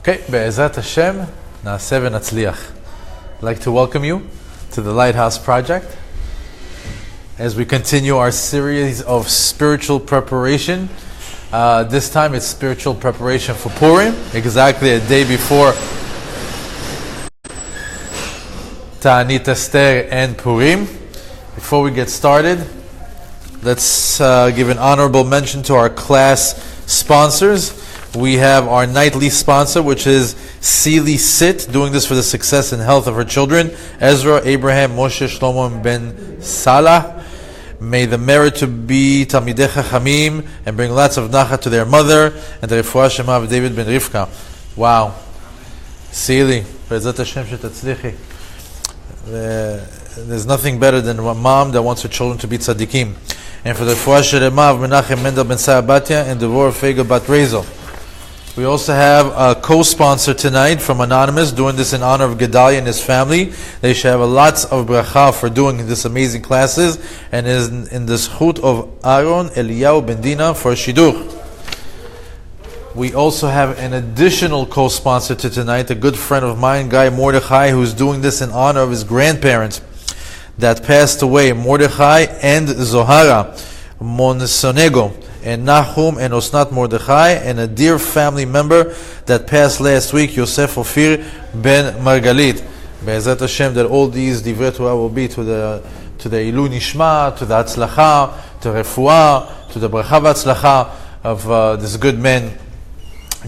Okay, Be'ezrat Hashem, Na'aseh v'natzliach. I'd like to welcome you to the Lighthouse Project as we continue our series of spiritual preparation. This time it's spiritual preparation for Purim, exactly a day before Ta'anit Esther and Purim. Before we get started, let's give an honorable mention to our class sponsors. We have our nightly sponsor, which is Seely Sit, doing this for the success and health of her children, Ezra, Abraham, Moshe, Shlomo, and Ben Salah. May the merit to be Talmidei Chachamim and bring lots of nachat to their mother, and the refuah shema of David ben Rivka. Wow. Seely, Be'ezrat Hashem shetatzlichi. There's nothing better than a mom that wants her children to be tzaddikim. And for the refuah shema of Menachem Mendel ben Sarabatia and Devorah Feiga bat Rezo. We also have a co-sponsor tonight from Anonymous, doing this in honor of Gedalia and his family. They should have lots of bracha for doing this amazing classes, and is in the zchut of Aaron Eliyahu ben Dina for Shidduch. We also have an additional co-sponsor to tonight, a good friend of mine, Guy Mordechai, who's doing this in honor of his grandparents that passed away, Mordechai and Zohara Monsonego, and Nahum and Osnat Mordechai, and a dear family member that passed last week, Yosef Ofir ben Margalit. Be'ezrat Hashem, that all these divrei Torah will be to the Ilu Nishma, to the Hatzlacha, to Refuah, to the Bracha V'Hatzlacha of this good man,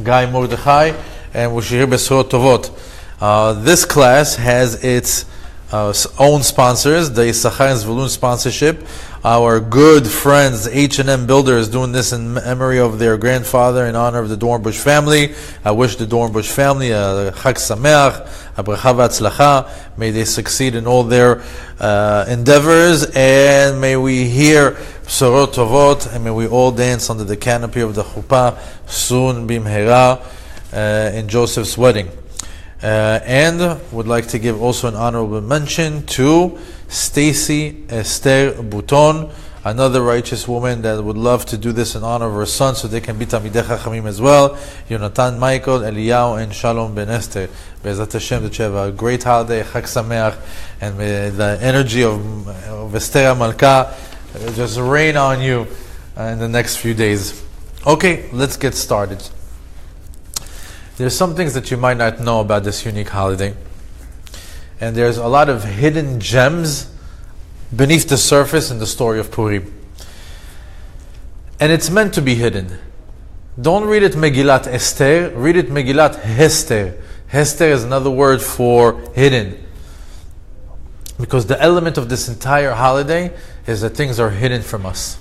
Guy Mordechai, and we should hear Besorot Tovot. This class has its own sponsors, the Issachar and Zvulun sponsorship. Our good friends, H&M Builders, doing this in memory of their grandfather in honor of the Dornbush family. I wish the Dornbush family a Chag Sameach, a Bracha V'Hatzlacha. May they succeed in all their endeavors, and may we hear Besorot Tovot, and may we all dance under the canopy of the Chuppah soon bimhera in Joseph's wedding. And would like to give also an honorable mention to Stacy Esther Bouton, another righteous woman that would love to do this in honor of her son, so they can be Talmidei Chachamim as well. Yonatan Michael, Eliyahu, and Shalom ben Esther. Be'ezrat Hashem, that you have a great holiday, Chag Sameach, and may the energy of Esther Malka just rain on you in the next few days. Okay, let's get started. There's some things that you might not know about this unique holiday. And there's a lot of hidden gems beneath the surface in the story of Purim. And it's meant to be hidden. Don't read it Megillat Esther, read it Megillat Hester. Hester is another word for hidden. Because the element of this entire holiday is that things are hidden from us.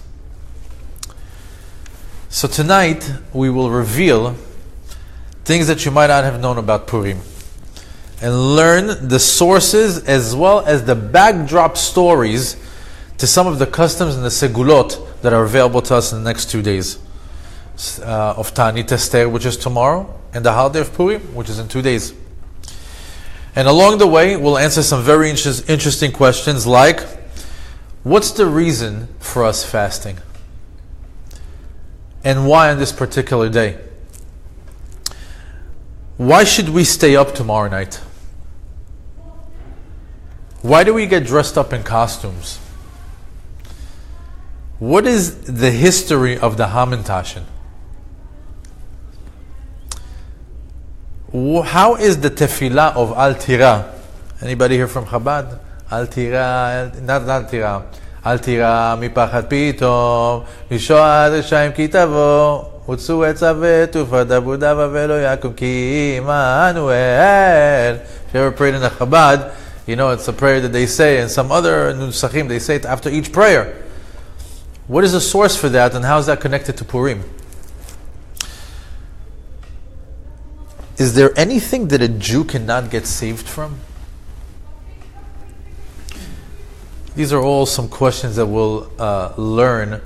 So tonight we will reveal things that you might not have known about Purim, and learn the sources as well as the backdrop stories to some of the customs and the segulot that are available to us in the next 2 days of Ta'anit Esther, which is tomorrow, and the holiday of Purim, which is in 2 days. And along the way, we'll answer some very interesting questions like, what's the reason for us fasting? And why on this particular day? Why should we stay up tomorrow night? Why do we get dressed up in costumes? What is the history of the Hamantashen? How is the tefillah of Al Tira? Anybody here from Chabad? Al Tira, not Al Tira. Al Tira mipachat pitom, mishoad reshaim ki tavo. הוצאו עצה ותופת עבודה ולא יקום כי Emmanuel. If you ever prayed in a Chabad, you know it's a prayer that they say, and some other nusachim, they say it after each prayer. What is the source for that, and how is that connected to Purim? Is there anything that a Jew cannot get saved from? These are all some questions that we'll learn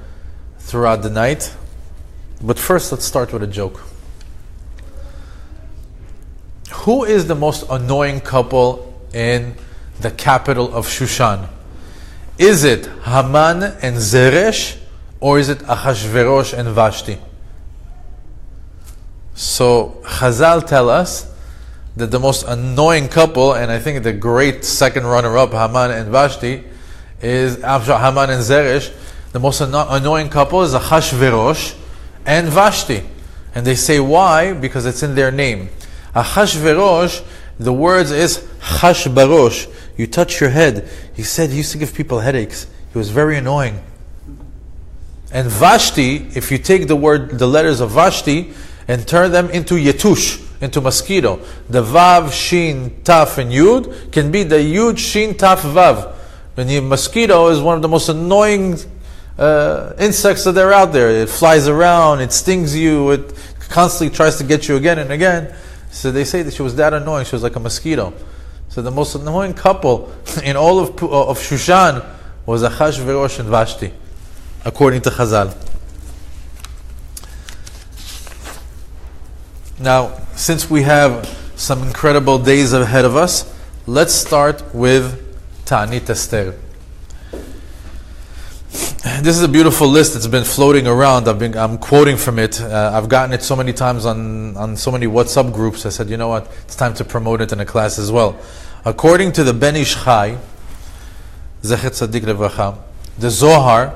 throughout the night. But first, let's start with a joke. Who is the most annoying couple in the capital of Shushan? Is it Haman and Zeresh, or is it Achashverosh and Vashti? So Chazal tell us that the most annoying couple, and I think the great second runner-up, Haman and Vashti, is Haman and Zeresh. The most annoying couple is Achashverosh and Vashti. And they say why? Because it's in their name. Achashverosh, the words is Chashbarosh. You touch your head. He said he used to give people headaches. He was very annoying. And Vashti, if you take the letters of Vashti and turn them into Yetush, into mosquito, the Vav, Shin, Taf, and Yud can be the Yud, Shin, Taf, Vav. And the mosquito is one of the most annoying insects that are out there. It flies around, it stings you, it constantly tries to get you again and again. So they say that she was that annoying, she was like a mosquito. So the most annoying couple in all of Shushan was Achashverosh and Vashti, according to Chazal. Now, since we have some incredible days ahead of us, let's start with Ta'anit Esther. This is a beautiful list that's been floating around. I'm quoting from it. I've gotten it so many times on so many WhatsApp groups. I said, you know what? It's time to promote it in a class as well. According to the Ben Ish Chai, Zecher Tzadik Levracha, the Zohar,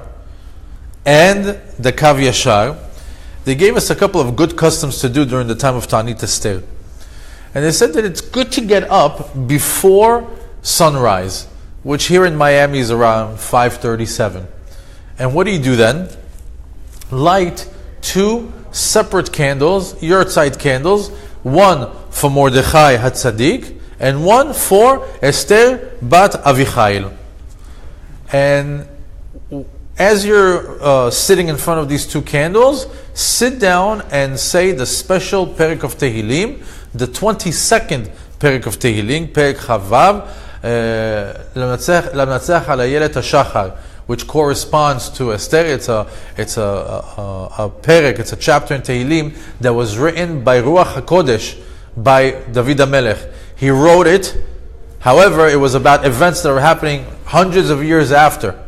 and the Kav Yashar, they gave us a couple of good customs to do during the time of Ta'anit Esther. And they said that it's good to get up before sunrise, which here in Miami is around 5:37. And what do you do then? Light 2 separate candles, Yurtzeit candles, one for Mordechai HaTzadik, and one for Esther Bat Avichail. And as you're sitting in front of these 2 candles, sit down and say the special Perek of Tehillim, the 22nd Perek of Tehillim, Perek Chavav, L'Mnatzach Al Ayelet HaShachar, which corresponds to Esther. It's a Perek, it's a chapter in Tehillim that was written by Ruach HaKodesh, by David HaMelech. He wrote it, however, it was about events that were happening hundreds of years after.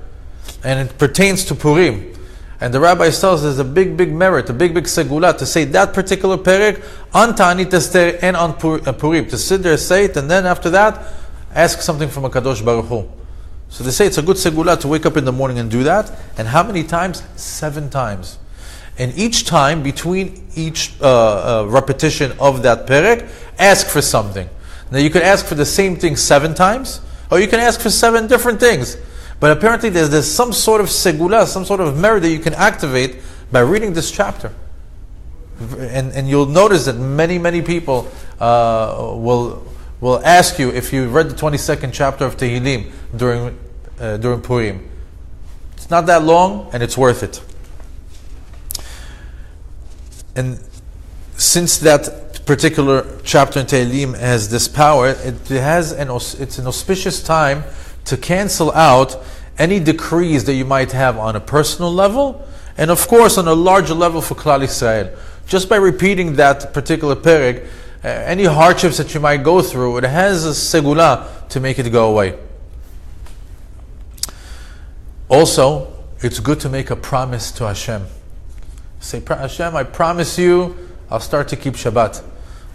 And it pertains to Purim. And the rabbis tell us there's a big merit, a big segula to say that particular perek on Ta'anit Esther and on Purim. To sit there, say it, and then after that, ask something from a Kadosh Baruch Hu. So they say it's a good segula to wake up in the morning and do that. And how many times? 7 times. And each time, between each repetition of that perek, ask for something. Now you can ask for the same thing 7 times, or you can ask for 7 different things. But apparently there's some sort of segula, some sort of merit that you can activate by reading this chapter. And you'll notice that many people will ask you if you read the 22nd chapter of Tehillim during Purim. It's not that long, and it's worth it. And since that particular chapter in Tehillim has this power, it's an auspicious time to cancel out any decrees that you might have on a personal level, and of course on a larger level for Klal Yisrael. Just by repeating that particular perek, any hardships that you might go through, it has a segula to make it go away. Also, it's good to make a promise to Hashem. Say, Hashem, I promise you I'll start to keep Shabbat.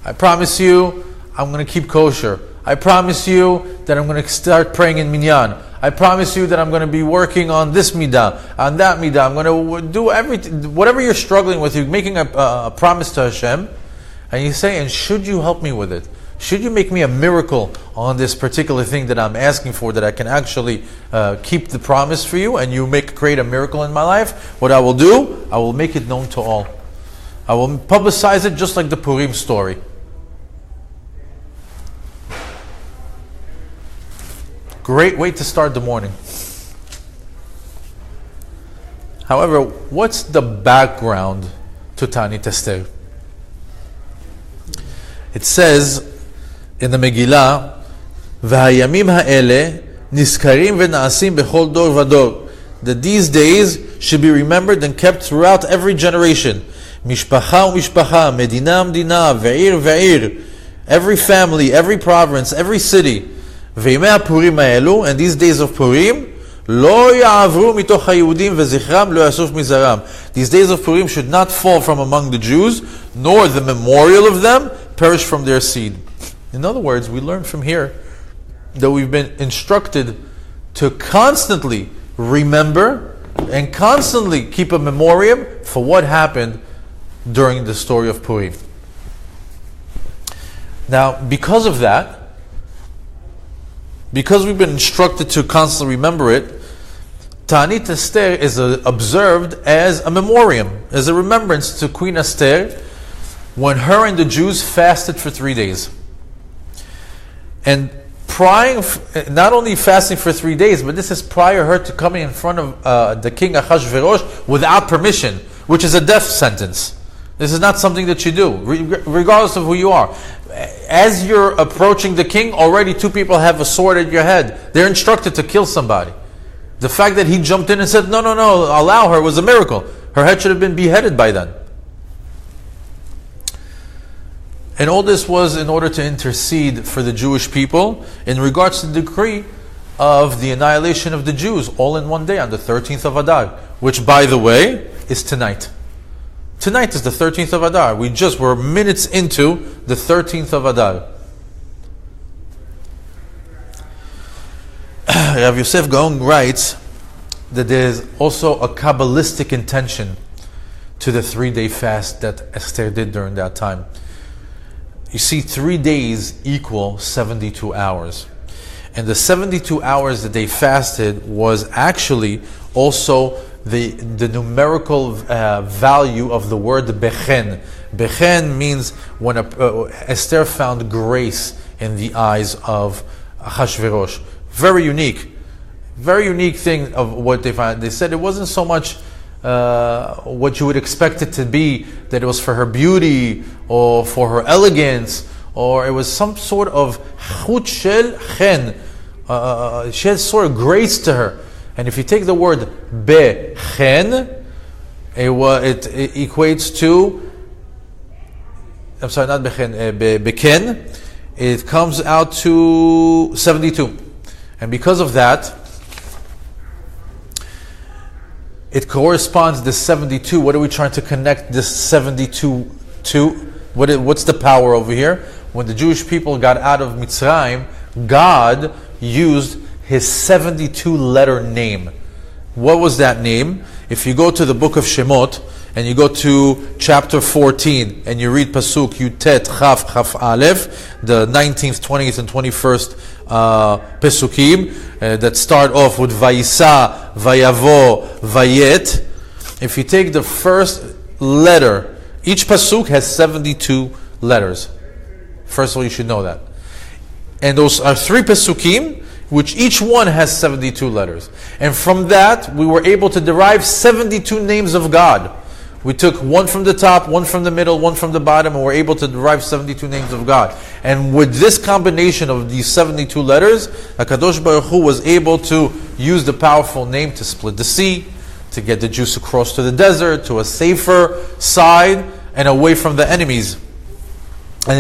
I promise you I'm going to keep kosher. I promise you that I'm going to start praying in Minyan. I promise you that I'm going to be working on this midah, on that midah. I'm going to do everything, whatever you're struggling with. You're making a promise to Hashem, and you say, and should you help me with it? Should you make me a miracle on this particular thing that I'm asking for, that I can actually keep the promise for you, and you create a miracle in my life? What I will do, I will make it known to all. I will publicize it just like the Purim story. Great way to start the morning. However, what's the background to Ta'anit Esther? It says in the Megillah, "V'hayamim ha'ele niskarim v'na'asim bechol dor v'dor," that these days should be remembered and kept throughout every generation. Mishpacha u'mishpacha, medina u'medina, ve'ir ve'ir, every family, every province, every city. Ve'imei Purim ha'elu, and these days of Purim, לא יעברו מתוך היהודים וזכרם לא יאסוף מזרם. These days of Purim should not fall from among the Jews, nor the memorial of them perish from their seed. In other words, we learn from here that we've been instructed to constantly remember and constantly keep a memoriam for what happened during the story of Purim. Now, because of that, because we've been instructed to constantly remember it, Ta'anit Esther is observed as a memoriam, as a remembrance to Queen Esther when her and the Jews fasted for 3 days. And not only fasting for 3 days, but this is prior her to coming in front of the king Ahasuerus without permission, which is a death sentence. This is not something that you do, regardless of who you are. As you're approaching the king, already 2 people have a sword at your head. They're instructed to kill somebody. The fact that he jumped in and said, no, allow her, was a miracle. Her head should have been beheaded by then. And all this was in order to intercede for the Jewish people in regards to the decree of the annihilation of the Jews all in one day on the 13th of Adar, which, by the way, is tonight. Tonight is the 13th of Adar. We're minutes into the 13th of Adar. Rav Yosef Gaon writes that there is also a Kabbalistic intention to the 3-day fast that Esther did during that time. You see, 3 days equal 72 hours. And the 72 hours that they fasted was actually also the numerical value of the word bechen. Bechen means when Esther found grace in the eyes of Ahasuerus. Very unique thing of what they found. They said it wasn't so much what you would expect it to be, that it was for her beauty or for her elegance, or it was some sort of chut shel chen. She had sort of grace to her. And if you take the word bechen, it equates to, I'm sorry, not bechen, beken, it comes out to 72. And because of that, it corresponds to 72. What are we trying to connect this 72 to? What's the power over here? When the Jewish people got out of Mitzrayim, God used his 72-letter name. What was that name? If you go to the book of Shemot, and you go to chapter 14, and you read Pasuk Yutet Chaf Aleph, the 19th, 20th, and 21st Pesukim, that start off with Vayisa, Vayavo, Vayet. If you take the first letter, each Pasuk has 72 letters. First of all, you should know that. And those are 3 Pesukim, which each one has 72 letters. And from that, we were able to derive 72 names of God. We took one from the top, one from the middle, one from the bottom, and we're able to derive 72 names of God. And with this combination of these 72 letters, HaKadosh Baruch Hu was able to use the powerful name to split the sea, to get the Jews across to the desert, to a safer side, and away from the enemies. And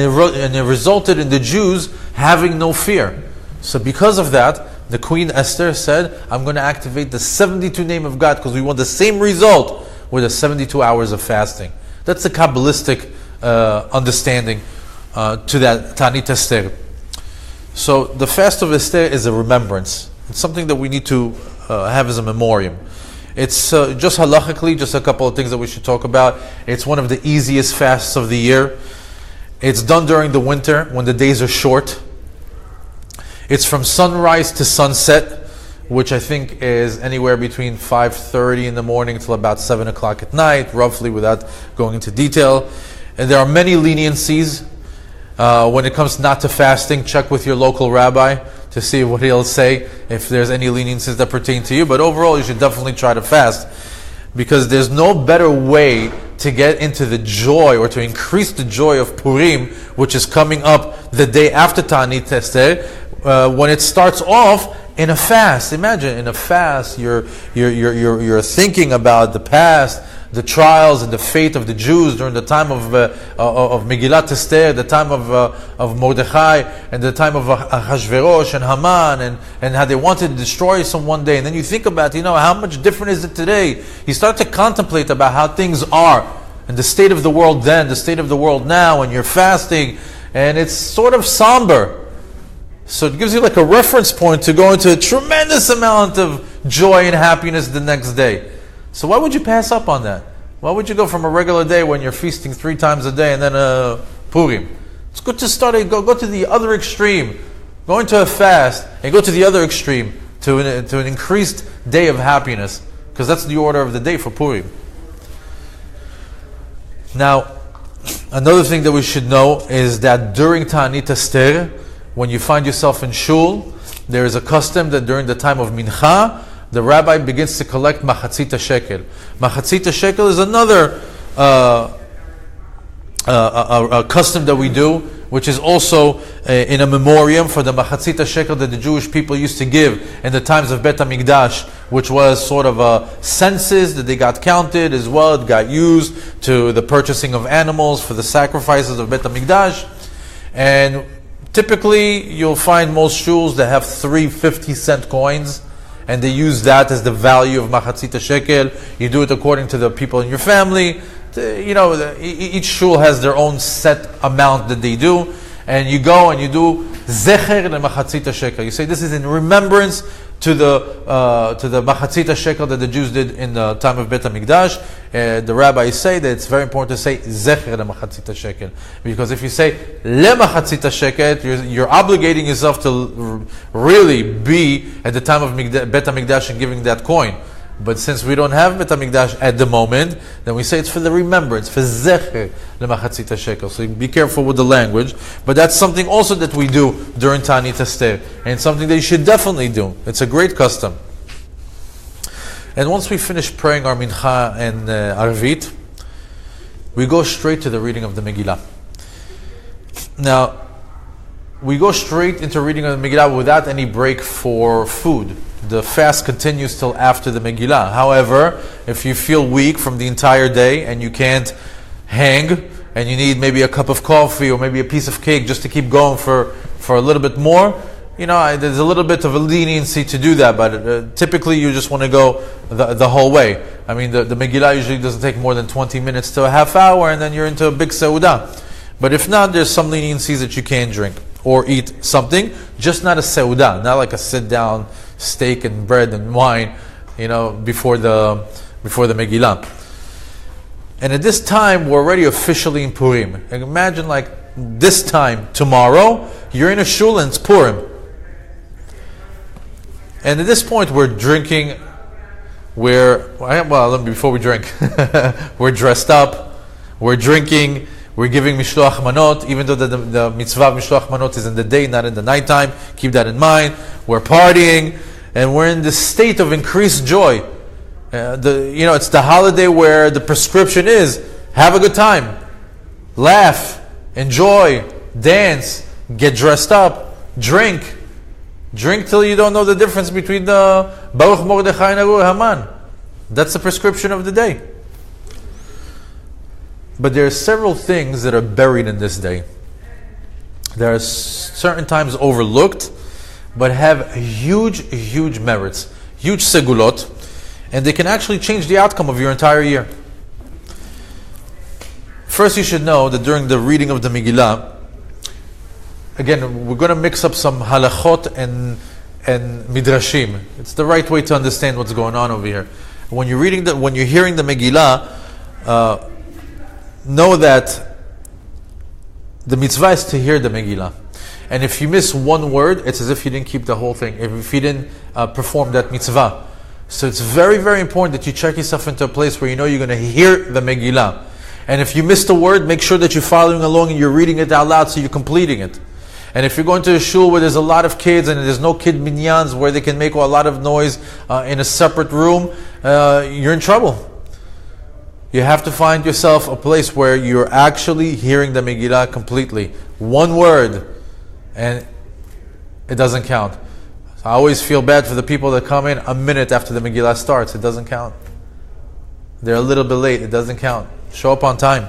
it resulted in the Jews having no fear. So because of that, the Queen Esther said, I'm going to activate the 72 name of God because we want the same result with the 72 hours of fasting. That's the Kabbalistic understanding to that Ta'anit Esther. So the fast of Esther is a remembrance. It's something that we need to have as a memoriam. It's just halachically, just a couple of things that we should talk about. It's one of the easiest fasts of the year. It's done during the winter when the days are short. It's from sunrise to sunset, which I think is anywhere between 5:30 in the morning till about 7 o'clock at night, roughly, without going into detail. And there are many leniencies when it comes not to fasting. Check with your local rabbi to see what he'll say, if there's any leniencies that pertain to you. But overall, you should definitely try to fast, because there's no better way to get into the joy or to increase the joy of Purim, which is coming up the day after Ta'anit Esther, when it starts off in a fast. Imagine, in a fast, you're thinking about the past, the trials and the fate of the Jews during the time of Megillat Esther, the time of Mordechai, and the time of Ahashverosh and Haman, and how they wanted to destroy someone one day. And then you think about, how much different is it today? You start to contemplate about how things are, and the state of the world then, the state of the world now, and you're fasting, and it's sort of somber. So it gives you like a reference point to go into a tremendous amount of joy and happiness the next day. So why would you pass up on that? Why would you go from a regular day when you're feasting 3 times a day and then Purim? It's good to start, go to the other extreme. Go into a fast and go to the other extreme to an increased day of happiness, because that's the order of the day for Purim. Now, another thing that we should know is that during Ta'anit Esther, when you find yourself in shul, there is a custom that during the time of Mincha, the rabbi begins to collect machatzita shekel. Machatzita shekel is another a custom that we do, which is also in a memoriam for the machatzita shekel that the Jewish people used to give in the times of Bet HaMikdash, which was sort of a census that they got counted as well. It got used to the purchasing of animals for the sacrifices of Bet HaMikdash. And typically, you'll find most shuls that have 3 50-cent coins, and they use that as the value of machatzita shekel. You do it according to the people in your family. Each shul has their own set amount that they do, and you go and you do zecher le machatzita shekel. You say this is in remembrance to the machatzita shekel that the Jews did in the time of Bet HaMikdash. The rabbis say that it's very important to say zecher le machatzita shekel, because if you say le machatzita shekel, you're obligating yourself to really be at the time of Bet HaMikdash and giving that coin. But since we don't have Bet HaMikdash at the moment, then we say it's for the remembrance, for zecher le machatzita shekel. So be careful with the language. But that's something also that we do during Ta'anit Esther, and something that you should definitely do. It's a great custom. And once we finish praying our Mincha and Arvit, we go straight to the reading of the Megillah. Now, we go straight into reading of the Megillah without any break for food. The fast continues till after the Megillah. However, if you feel weak from the entire day and you can't hang, and you need maybe a cup of coffee or maybe a piece of cake just to keep going for a little bit more, there's a little bit of a leniency to do that, but typically you just want to go the whole way. I mean, the Megillah usually doesn't take more than 20 minutes to a half hour, and then you're into a big seudah. But if not, there's some leniencies that you can drink or eat something, just not a seudah, not like a sit-down steak and bread and wine, before the Megillah. And at this time, we're already officially in Purim. And imagine like this time, tomorrow, you're in a shul and it's Purim. And at this point, we're drinking, before we drink, we're dressed up, we're drinking, we're giving mishloach manot, even though the mitzvah of mishloach manot is in the day, not in the nighttime. Keep that in mind. We're partying, and we're in this state of increased joy. It's the holiday where the prescription is have a good time, laugh, enjoy, dance, get dressed up, drink till you don't know the difference between the Baruch Mordechai and Aru Haman. That's the prescription of the day. But there are several things that are buried in this day. There are certain times overlooked, but have huge merits, huge segulot, and they can actually change the outcome of your entire year. First, you should know that during the reading of the Megillah, again, we're going to mix up some halachot and midrashim. It's the right way to understand what's going on over here. When you're hearing the Megillah, know that the mitzvah is to hear the Megillah. And if you miss one word, it's as if you didn't keep the whole thing, if you didn't perform that mitzvah. So it's very, very important that you check yourself into a place where you know you're going to hear the Megillah. And if you missed a word, make sure that you're following along and you're reading it out loud so you're completing it. And if you're going to a shul where there's a lot of kids and there's no kid minyans where they can make a lot of noise in a separate room, you're in trouble. You have to find yourself a place where you're actually hearing the Megillah completely. One word, and it doesn't count. So I always feel bad for the people that come in a minute after the Megillah starts. It doesn't count. They're a little bit late. It doesn't count. Show up on time.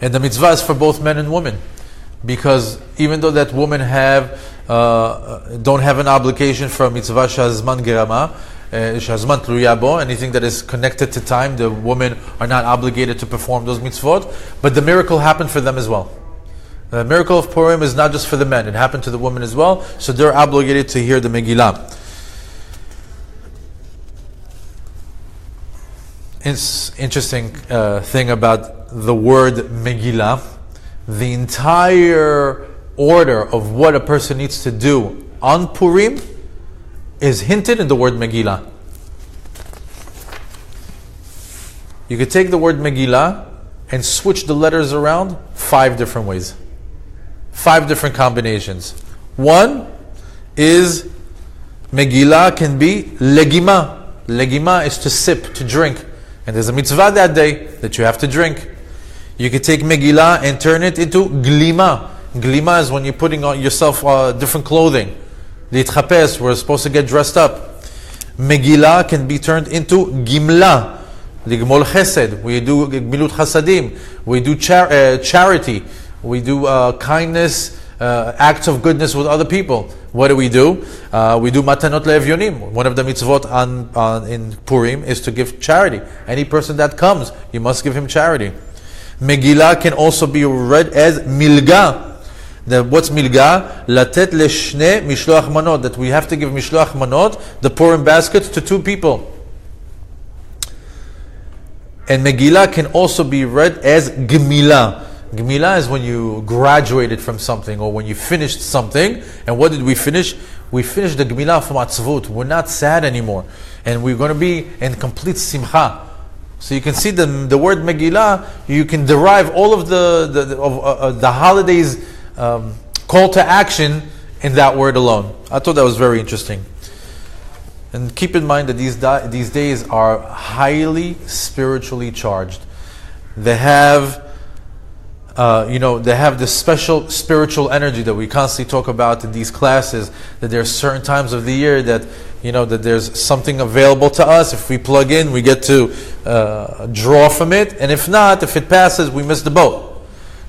And the mitzvah is for both men and women, because even though that women don't have an obligation for a mitzvah shazman gerama, shazman tluya bo, anything that is connected to time, the women are not obligated to perform those mitzvot. But the miracle happened for them as well. The miracle of Purim is not just for the men; it happened to the women as well. So they're obligated to hear the Megillah. It's interesting thing about the word Megillah. The entire order of what a person needs to do on Purim is hinted in the word Megillah. You could take the word Megillah and switch the letters around 5 different ways. 5 different combinations. One is Megillah can be legima. Legima is to sip, to drink. And there's a mitzvah that day that you have to drink. You could take Megillah and turn it into glima. Glima is when you're putting on yourself different clothing. The itchapes, we're supposed to get dressed up. Megillah can be turned into gimla. Ligmol chesed. We do gmilut chasadim. We do charity. We do kindness, acts of goodness with other people. What do? We do matanot le'evyonim. One of the mitzvot in Purim is to give charity. Any person that comes, you must give him charity. Megillah can also be read as milga. What's milga? Latet leshne mishloach manot. That we have to give mishloach manot, the Purim basket, to 2 people. And Megillah can also be read as gemilah. Gemilah is when you graduated from something or when you finished something. And what did we finish? We finished the Gemilah from Atzvut. We're not sad anymore. And we're going to be in complete simcha. So you can see the word Megillah, you can derive all of the holidays call to action in that word alone. I thought that was very interesting. And keep in mind that these days are highly spiritually charged. They have they have this special spiritual energy that we constantly talk about in these classes, that there are certain times of the year that, that there's something available to us. If we plug in, we get to draw from it. And if not, if it passes, we miss the boat.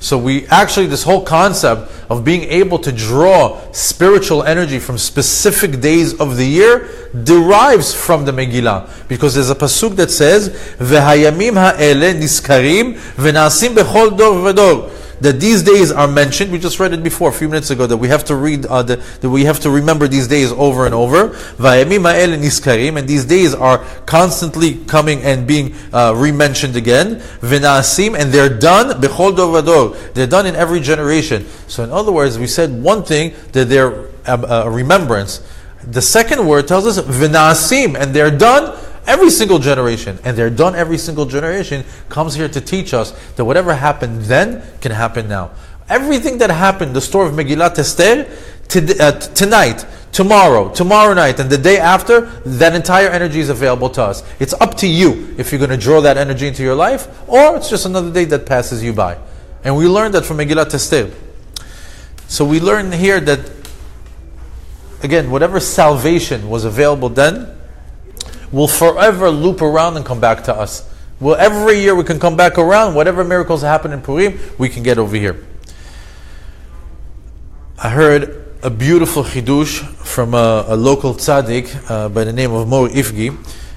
So this whole concept of being able to draw spiritual energy from specific days of the year derives from the Megillah. Because there's a pasuk that says, "V'hayamim ha'ele niskarim v'nasim bechol dor v'dor." That these days are mentioned. We just read it before, a few minutes ago, that we have to read, that we have to remember these days over and over. V'hayamim ha'ele niskarim, and these days are constantly coming and being re-mentioned again. V'nasim, and they're done bechol dor v'dor. They're done in every generation. So in other words, we said one thing, that they're a remembrance. The second word tells us v'nasim, and they're done every single generation. And they're done every single generation comes here to teach us that whatever happened then can happen now. Everything that happened, the story of Megillat Esther, tonight, tomorrow night, and the day after, that entire energy is available to us. It's up to you if you're going to draw that energy into your life, or it's just another day that passes you by. And we learned that from Megillat Esther. So we learn here that, again, whatever salvation was available then will forever loop around and come back to us. Well, every year we can come back around. Whatever miracles happen in Purim, we can get over here. I heard a beautiful chidush from a local tzaddik by the name of Mor Ifgi.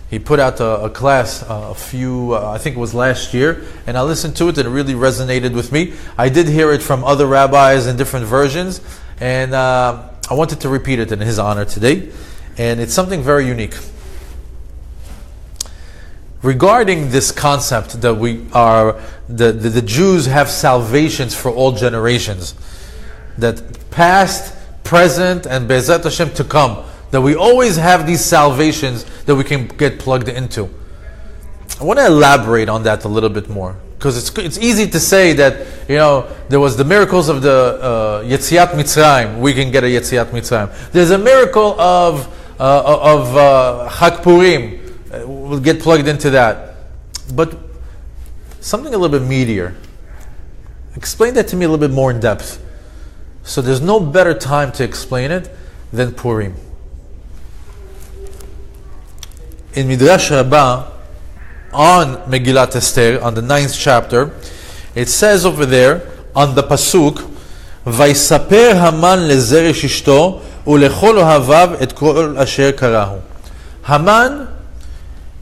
He put out a class I think it was last year, and I listened to it and it really resonated with me. I did hear it from other rabbis in different versions, and I wanted to repeat it in his honor today. And it's something very unique. Regarding this concept that the Jews have salvations for all generations, that past, present, and Be'ezat Hashem to come, that we always have these salvations that we can get plugged into. I want to elaborate on that a little bit more, because it's easy to say that there was the miracles of the Yetziat Mitzrayim. We can get a Yetziat Mitzrayim. There's a miracle of Chag Purim. We'll get plugged into that. But something a little bit meatier. Explain that to me a little bit more in depth. So there's no better time to explain it than Purim. In Midrash Rabbah, on Megillat Esther, on the 9th chapter, it says over there, on the Pasuk, ויספר המן לזרש אשתו ולכל אוהביו את כל אשר קראו. Haman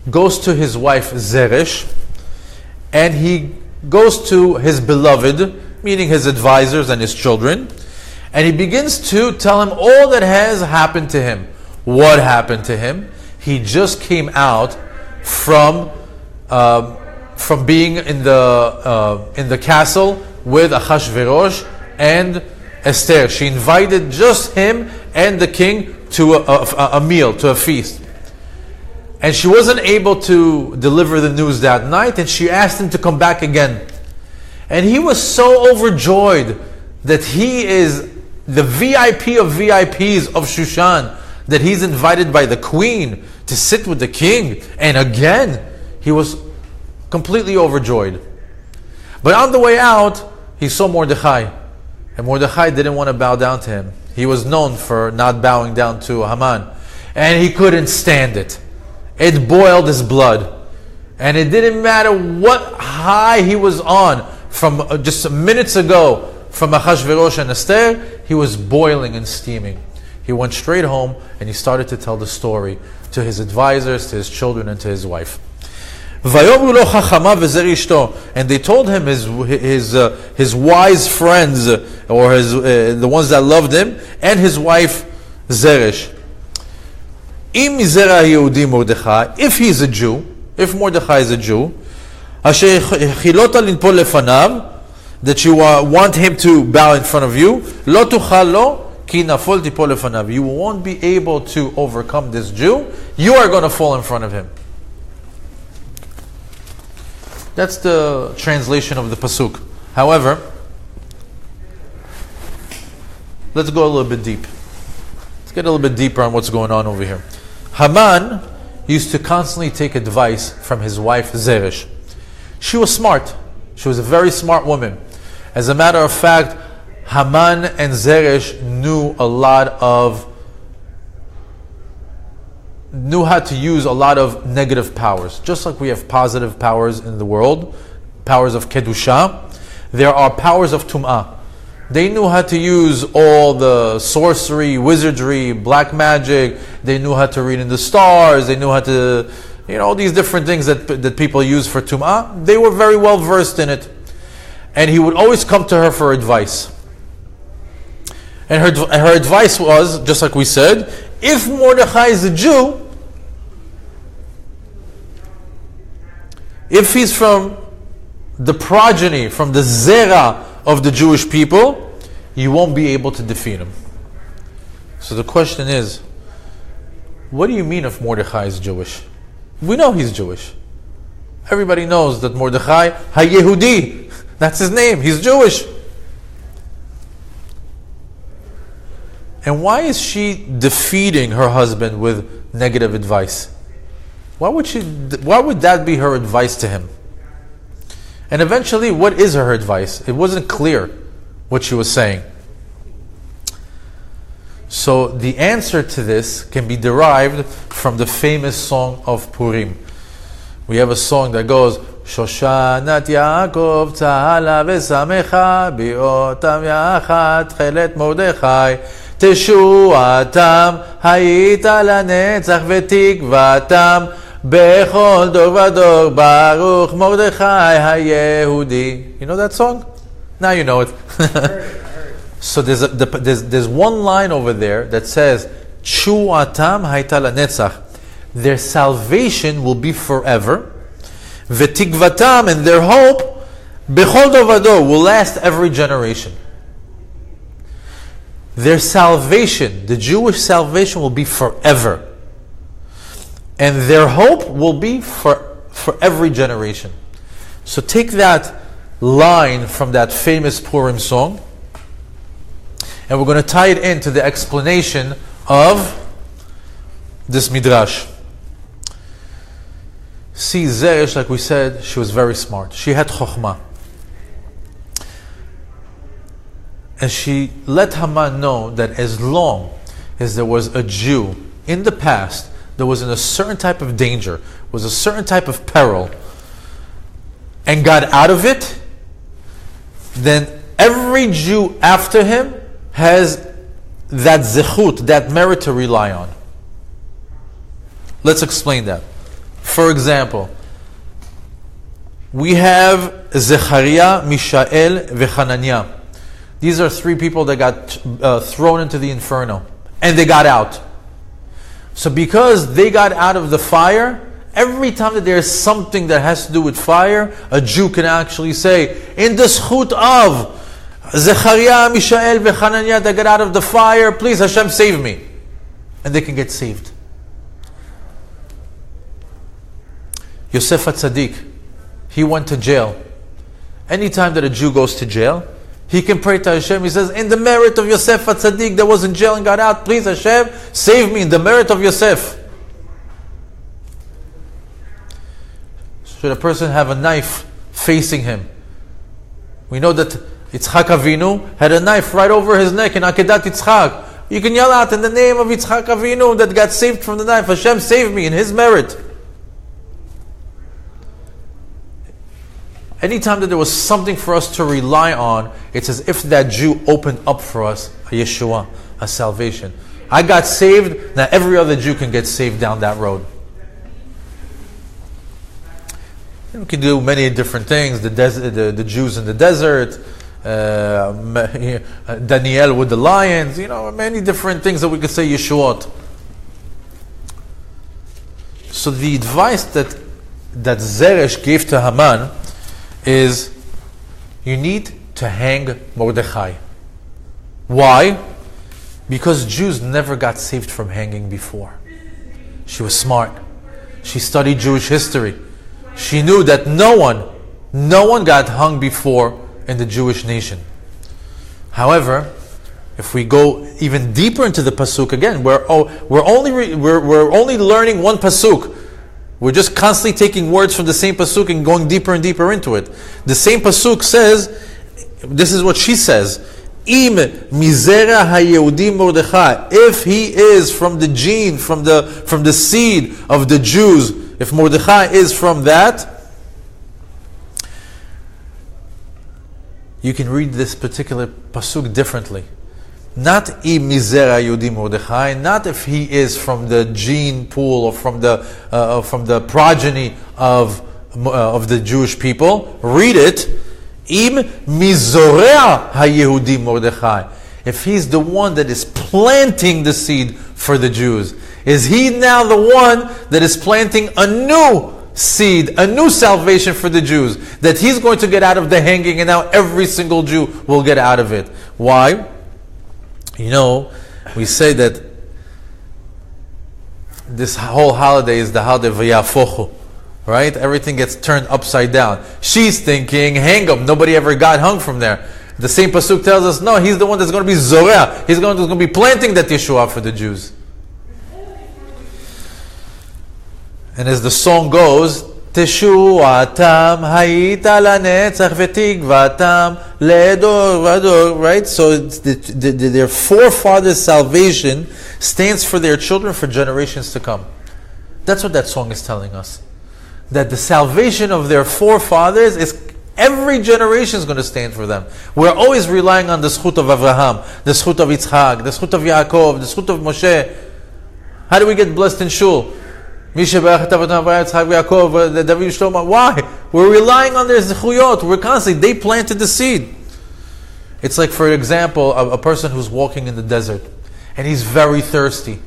goes to his wife Zeresh, and he goes to his beloved, meaning his advisors and his children, and he begins to tell him all that has happened to him. What happened to him? He just came out from being in the castle with Achashverosh and Esther. She invited just him and the king to a meal, to a feast. And she wasn't able to deliver the news that night, and she asked him to come back again. And he was so overjoyed that he is the VIP of VIPs of Shushan, that he's invited by the queen to sit with the king. And again, he was completely overjoyed. But on the way out, he saw Mordechai. And Mordechai didn't want to bow down to him. He was known for not bowing down to Haman. And he couldn't stand it. It boiled his blood. And it didn't matter what high he was on from just minutes ago from Achashverosh and Esther, he was boiling and steaming. He went straight home and he started to tell the story to his advisors, to his children, and to his wife. And they told him, his wise friends, or the ones that loved him, and his wife Zeresh, if he's a Jew, if Mordechai is a Jew, that you want him to bow in front of you, you won't be able to overcome this Jew. You are going to fall in front of him. That's the translation of the Pasuk. However, let's go a little bit deep. Let's get a little bit deeper on what's going on over here. Haman used to constantly take advice from his wife Zeresh. She was smart. She was a very smart woman. As a matter of fact, Haman and Zeresh knew how to use a lot of negative powers. Just like we have positive powers in the world, powers of Kedusha, there are powers of Tum'ah. They knew how to use all the sorcery, wizardry, black magic. They knew how to read in the stars. They knew how to, all these different things that people use for Tum'ah. They were very well versed in it. And he would always come to her for advice. And her advice was, just like we said, if Mordechai is a Jew, if he's from the progeny, from the Zera of the Jewish people, you won't be able to defeat him. So the question is, what do you mean if Mordechai is Jewish? We know he's Jewish. Everybody knows that Mordechai, HaYehudi, that's his name, he's Jewish. And why is she defeating her husband with negative advice? Why would that be her advice to him? And eventually, what is her advice? It wasn't clear what she was saying. So the answer to this can be derived from the famous song of Purim. We have a song that goes, Shoshanat Yaakov Tzala V'Samecha Biotam Yachat Chelet Mordechai Teshuatam Hayita Lanetzach V'Tikvatam Bechol Dor Vador Baruch Mordechai HaYehudi. You know that song? Now you know it. I heard it. So there's one line over there that says Teshuatam Hayita Lanetzach. Their salvation will be forever. V'Tikvatam, and their hope Bechol Dor Vador will last every generation. Their salvation, the Jewish salvation, will be forever. And their hope will be for every generation. So take that line from that famous Purim song, and we're going to tie it into the explanation of this Midrash. See, Zeresh, like we said, she was very smart. She had chokhmah. And she let Haman know that as long as there was a Jew in the past that was in a certain type of danger, was a certain type of peril, and got out of it, then every Jew after him has that zechut, that merit to rely on. Let's explain that. For example, we have Zechariah, Mishael, Vechananiah. These are three people that got thrown into the inferno, and they got out. So because they got out of the fire, every time that there's something that has to do with fire, a Jew can actually say, in the zechut of Zechariah, Mishael, Vechananiah that got out of the fire, please Hashem save me. And they can get saved. Yosef HaTzadik, he went to jail. Anytime that a Jew goes to jail, he can pray to Hashem. He says, in the merit of Yosef HaTzadik that was in jail and got out, please Hashem, save me in the merit of Yosef. Should a person have a knife facing him? We know that Yitzchak Avinu had a knife right over his neck in Akedat Yitzchak. You can yell out in the name of Yitzchak Avinu that got saved from the knife, Hashem save me in his merit. Anytime that there was something for us to rely on, it's as if that Jew opened up for us a Yeshua, a salvation. I got saved, now every other Jew can get saved down that road. We can do many different things. The Jews in the desert, Daniel with the lions, many different things that we could say Yeshuot. So the advice that Zeresh gave to Haman is, you need to hang Mordechai. Why? Because Jews never got saved from hanging before. She was smart. She studied Jewish history. She knew that no one got hung before in the Jewish nation. However, if we go even deeper into the pasuk again, we're only learning one pasuk. We're just constantly taking words from the same pasuk and going deeper and deeper into it. The same pasuk says, this is what she says, Im mizera hayehudi Mordechai. If he is from the gene, from the seed of the Jews, if Mordechai is from that, you can read this particular pasuk differently. Not im mizera Yehudi Mordechai, not if he is from the gene pool or from the progeny of the Jewish people. Read it, im mizorea hayehudi Mordechai. If he's the one that is planting the seed for the Jews, is he now the one that is planting a new seed, a new salvation for the Jews, that he's going to get out of the hanging, and now every single Jew will get out of it? Why? We say that this whole holiday is the holiday of Vayafochu, right? Everything gets turned upside down. She's thinking, hang him. Nobody ever got hung from there. The same pasuk tells us, no, he's the one that's going to be Zorah. He's going to be planting that Yeshua for the Jews. And as the song goes, Teshuatam hayita lanetzach v'tigvatam ledor vador. Right? So their forefathers' salvation stands for their children for generations to come. That's what that song is telling us. That the salvation of their forefathers is every generation is going to stand for them. We're always relying on the zechut of Avraham, the zechut of Yitzchak, the zechut of Yaakov, the zechut of Moshe. How do we get blessed in shul? Why? We're relying on their zechuyot. We're constantly, they planted the seed. It's like, for example, a person who's walking in the desert and he's very thirsty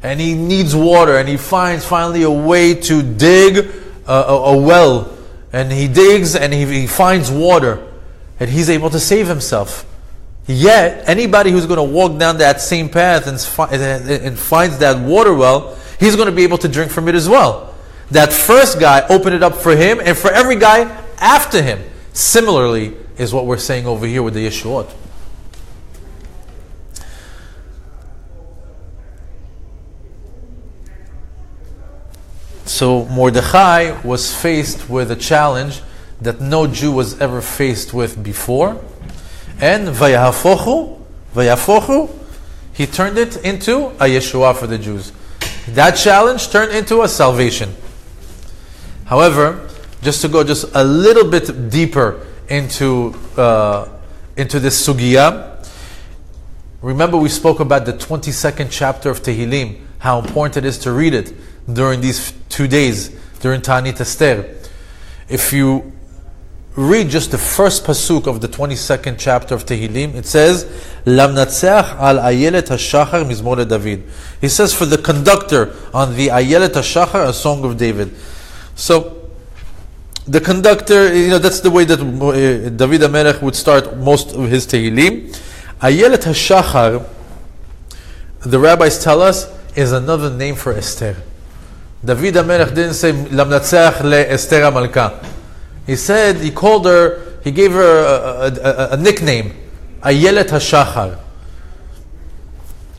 and he needs water, and he finds finally a way to dig a well, and he digs and he finds water, and he's able to save himself. Yet, anybody who's going to walk down that same path and finds that water well, he's going to be able to drink from it as well. That first guy opened it up for him and for every guy after him. Similarly is what we're saying over here with the Yeshuot. So Mordechai was faced with a challenge that no Jew was ever faced with before. And Vayafochu, he turned it into a Yeshua for the Jews. That challenge turned into a salvation. However, just to go just a little bit deeper into this sugya, remember we spoke about the 22nd chapter of Tehillim, how important it is to read it during these 2 days, during Ta'anit Esther. If you read just the first pasuk of the 22nd chapter of Tehillim, it says, Lamnatseach al Ayelet HaShachar Mizmor David. He says, for the conductor on the Ayelet HaShachar, a song of David. So, the conductor, that's the way that David HaMelech would start most of his Tehillim. Ayelet HaShachar, the rabbis tell us, is another name for Esther. David HaMelech didn't say, Lamnatseach le Esther HaMalka. He said, he gave her a nickname, Ayelet HaShachar.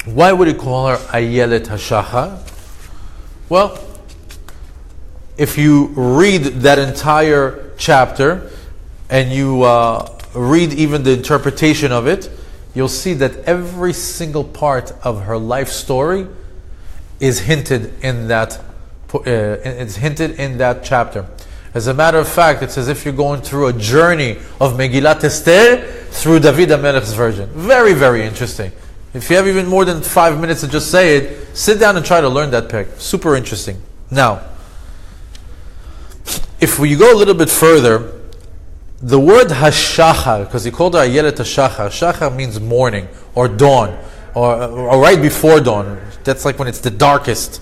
Why would he call her Ayelet HaShachar? Well, if you read that entire chapter and you read even the interpretation of it, you'll see that every single part of her life story is hinted in that chapter. As a matter of fact, it's as if you're going through a journey of Megillat Esther through David HaMelech's version. Very, very interesting. If you have even more than 5 minutes to just say it, sit down and try to learn that perek. Super interesting. Now, if we go a little bit further, the word Hashachar, because he called her Ayelet HaShachar, Shachar means morning, or dawn, or right before dawn. That's like when it's the darkest.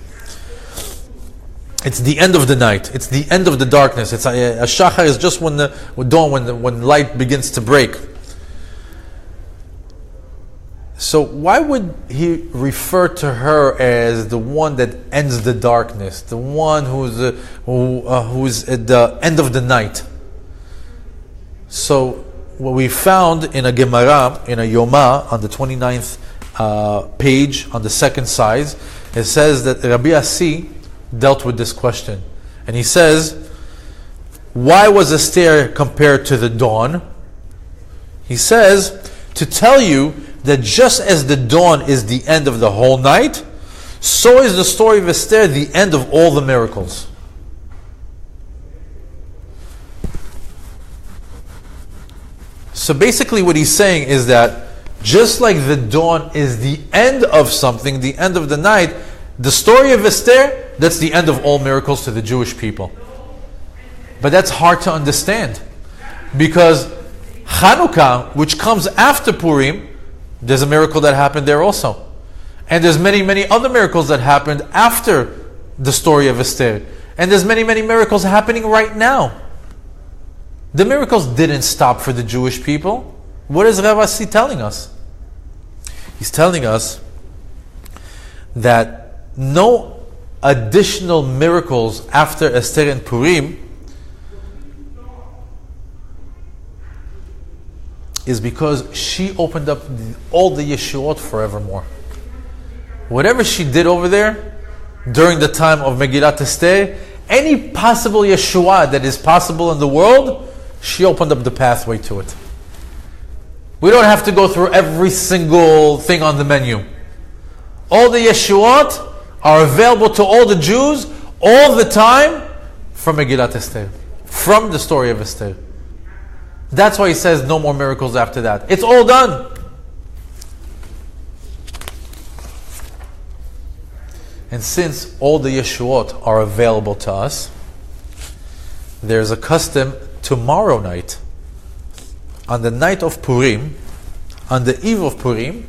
It's the end of the night. It's the end of the darkness. It's a shachar is just when the dawn, when light begins to break. So why would he refer to her as the one that ends the darkness, the one who's at the end of the night? So what we found in a Gemara, in a Yoma, on the 29th page, on the second side, it says that Rabbi Asi dealt with this question. And he says, why was Esther compared to the dawn? He says, to tell you that just as the dawn is the end of the whole night, so is the story of Esther the end of all the miracles. So basically what he's saying is that just like the dawn is the end of something, the end of the night, the story of Esther, that's the end of all miracles to the Jewish people. But that's hard to understand, because Chanukah, which comes after Purim, there's a miracle that happened there also. And there's many, many other miracles that happened after the story of Esther. And there's many, many miracles happening right now. The miracles didn't stop for the Jewish people. What is Rav Asi telling us? He's telling us that no additional miracles after Esther and Purim is because she opened up all the Yeshuot forevermore. Whatever she did over there during the time of Megillat Esther, any possible Yeshua that is possible in the world, she opened up the pathway to it. We don't have to go through every single thing on the menu. All the Yeshuot are available to all the Jews all the time from Megillat Esther, from the story of Esther. That's why he says no more miracles after that. It's all done. And since all the Yeshuot are available to us, there's a custom tomorrow night, on the night of Purim, on the eve of Purim,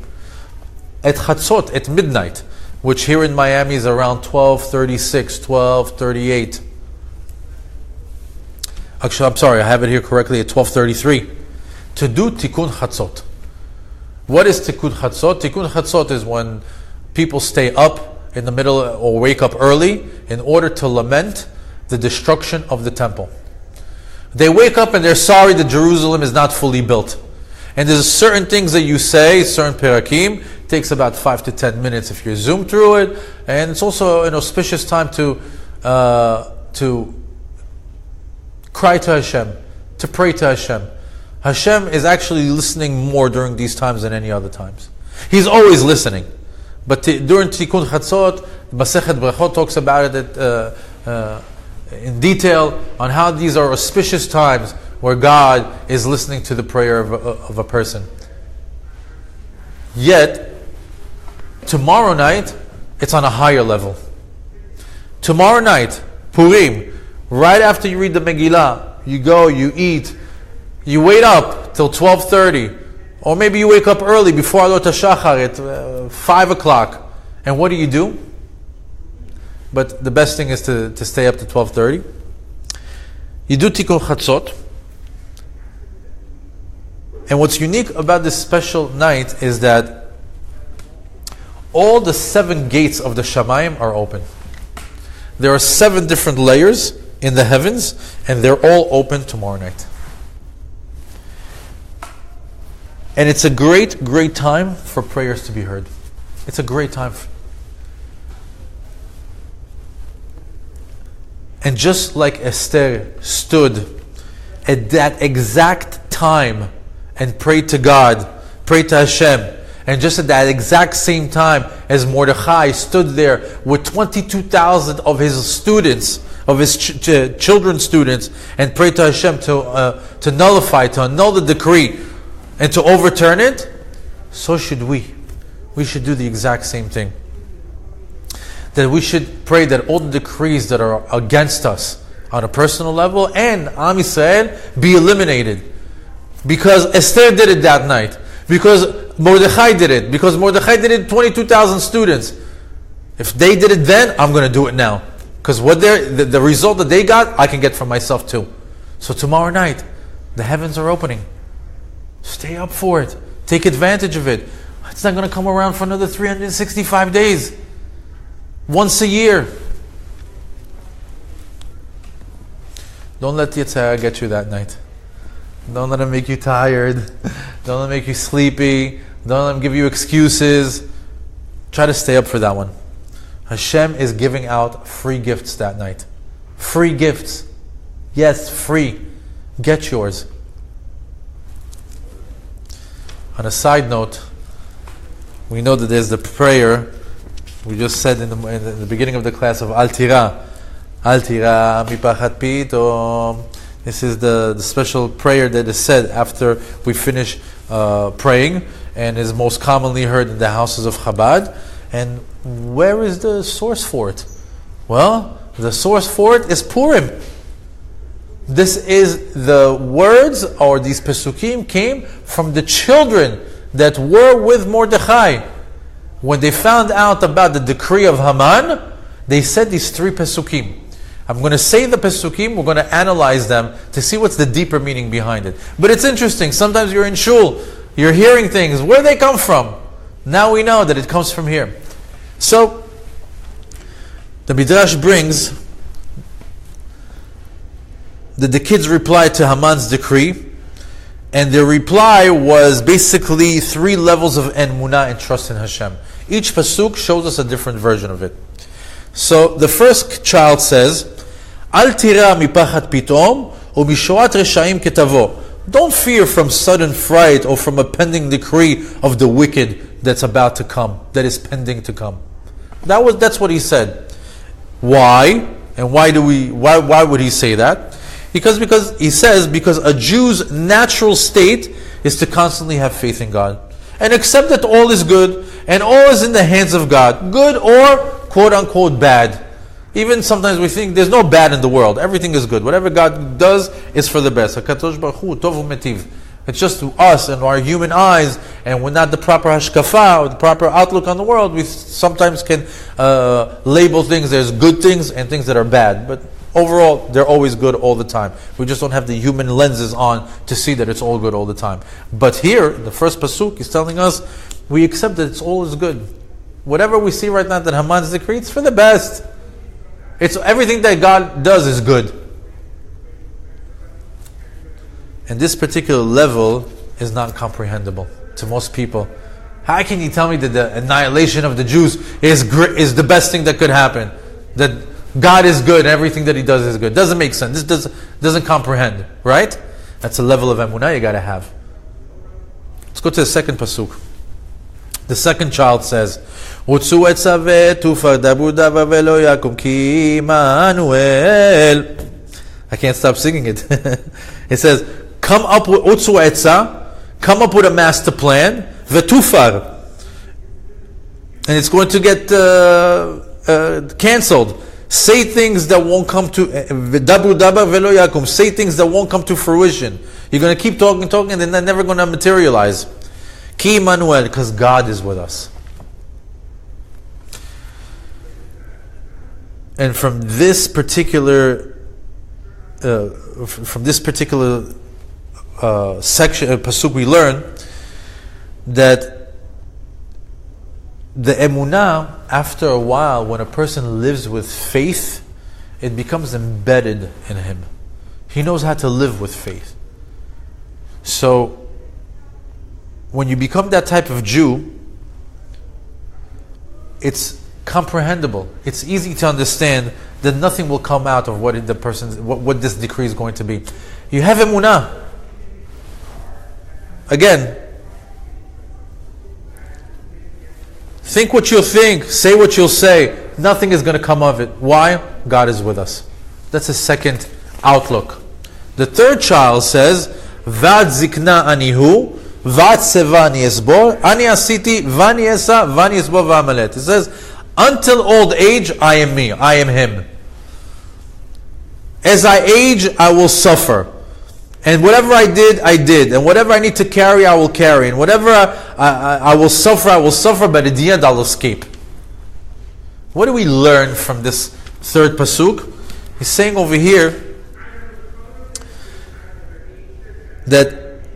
at Chatzot, at midnight, which here in Miami is around 12:36, 12:38. Actually, I'm sorry, I have it here correctly at 12:33. To do Tikkun Chatzot. What is Tikkun Chatzot? Tikkun Chatzot is when people stay up in the middle or wake up early in order to lament the destruction of the temple. They wake up and they're sorry that Jerusalem is not fully built. And there's certain things that you say, certain perakim, takes about 5 to 10 minutes if you zoom through it, and it's also an auspicious time to cry to Hashem, to pray to Hashem. Hashem is actually listening more during these times than any other times. He's always listening. But during Tikkun Chatzot, Masechet Brachot talks about it in detail on how these are auspicious times where God is listening to the prayer of a person. Yet, tomorrow night, it's on a higher level. Tomorrow night, Purim, right after you read the Megillah, you go, you eat, you wait up till 12:30, or maybe you wake up early before Alot HaShachar at 5 o'clock. And what do? But the best thing is to stay up to 12:30. You do Tikkun Chatzot. And what's unique about this special night is that all the 7 gates of the Shamayim are open. There are 7 different layers in the heavens, and they're all open tomorrow night. And it's a great, great time for prayers to be heard. It's a great time. And just like Esther stood at that exact time and prayed to God, prayed to Hashem, and just at that exact same time as Mordechai stood there with 22,000 of his students, of his children's students, and prayed to Hashem to nullify, to annul the decree, and to overturn it, so should we. We should do the exact same thing. That we should pray that all the decrees that are against us on a personal level and Am Yisrael be eliminated. Because Esther did it that night. Because Mordechai did it. Because Mordechai did it 22,000 students. If they did it then, I'm going to do it now. Because what the result that they got, I can get for myself too. So tomorrow night, the heavens are opening. Stay up for it. Take advantage of it. It's not going to come around for another 365 days. Once a year. Don't let Yitzhak get you that night. Don't let him make you tired. Don't let him make you sleepy. Don't let him give you excuses. Try to stay up for that one. Hashem is giving out free gifts that night. Free gifts. Yes, free. Get yours. On a side note, we know that there's the prayer we just said in the beginning of the class of Al Tira. Al Tira mipachat pitom. This is the special prayer that is said after we finish praying and is most commonly heard in the houses of Chabad. And where is the source for it? Well, the source for it is Purim. This is the words, or these pesukim came from the children that were with Mordechai. When they found out about the decree of Haman, they said these 3 pesukim. I'm going to say the pesukim, we're going to analyze them to see what's the deeper meaning behind it. But it's interesting, sometimes you're in shul, you're hearing things, where they come from? Now we know that it comes from here. So, the Midrash brings that the kids replied to Haman's decree, and their reply was basically 3 levels of emunah and trust in Hashem. Each pasuk shows us a different version of it. So the first child says, Al tira mipachat pitom umishoat reshaim ketavo. Don't fear from sudden fright or from a pending decree of the wicked that's about to come, that is pending to come. That's what he said. Why? And why would he say that? Because he says, because a Jew's natural state is to constantly have faith in God and accept that all is good and all is in the hands of God, good or quote unquote bad. Even sometimes we think there's no bad in the world, everything is good. Whatever God does is for the best. HaKadosh Baruch Hu, tov u'metiv. It's just to us and our human eyes, and we're not the proper hashkafa or the proper outlook on the world. We sometimes can label things as good things and things that are bad. But overall, they're always good all the time. We just don't have the human lenses on to see that it's all good all the time. But here, the first pasuk is telling us, we accept that it's all is good. Whatever we see right now that Haman's decree, it's for the best. It's everything that God does is good. And this particular level is not comprehensible to most people. How can you tell me that the annihilation of the Jews is the best thing that could happen? That God is good and everything that He does is good. Doesn't make sense. This doesn't comprehend, right? That's a level of emunah you got to have. Let's go to the second pasuk. The second child says, "Utsu etzave tufar dabudava velo yakum ki Manuel." I can't stop singing it. It says, "Come up with utsu etza, come up with a master plan, vetufar." And it's going to get cancelled. Say things that won't come to say things that won't come to fruition. You're going to keep talking, and they're never going to materialize. Ki Manuel, because God is with us. And from this particular section pasuk, we learn that the emunah, after a while, when a person lives with faith, it becomes embedded in him. He knows how to live with faith. So, when you become that type of Jew, it's comprehensible. It's easy to understand that nothing will come out of what this decree is going to be. You have emunah. Again, think what you'll think, say what you'll say. Nothing is going to come of it. Why? God is with us. That's the second outlook. The third child says, "Vad zikna anihu, vad seva ani esbor, ani asiti, vani esa, vani esbor v'amalet." It says, until old age, I am me, I am him. As I age, I will suffer. And whatever I did, I did. And whatever I need to carry, I will carry. And whatever I will suffer, but at the end I'll escape. What do we learn from this third pasuk? He's saying over here that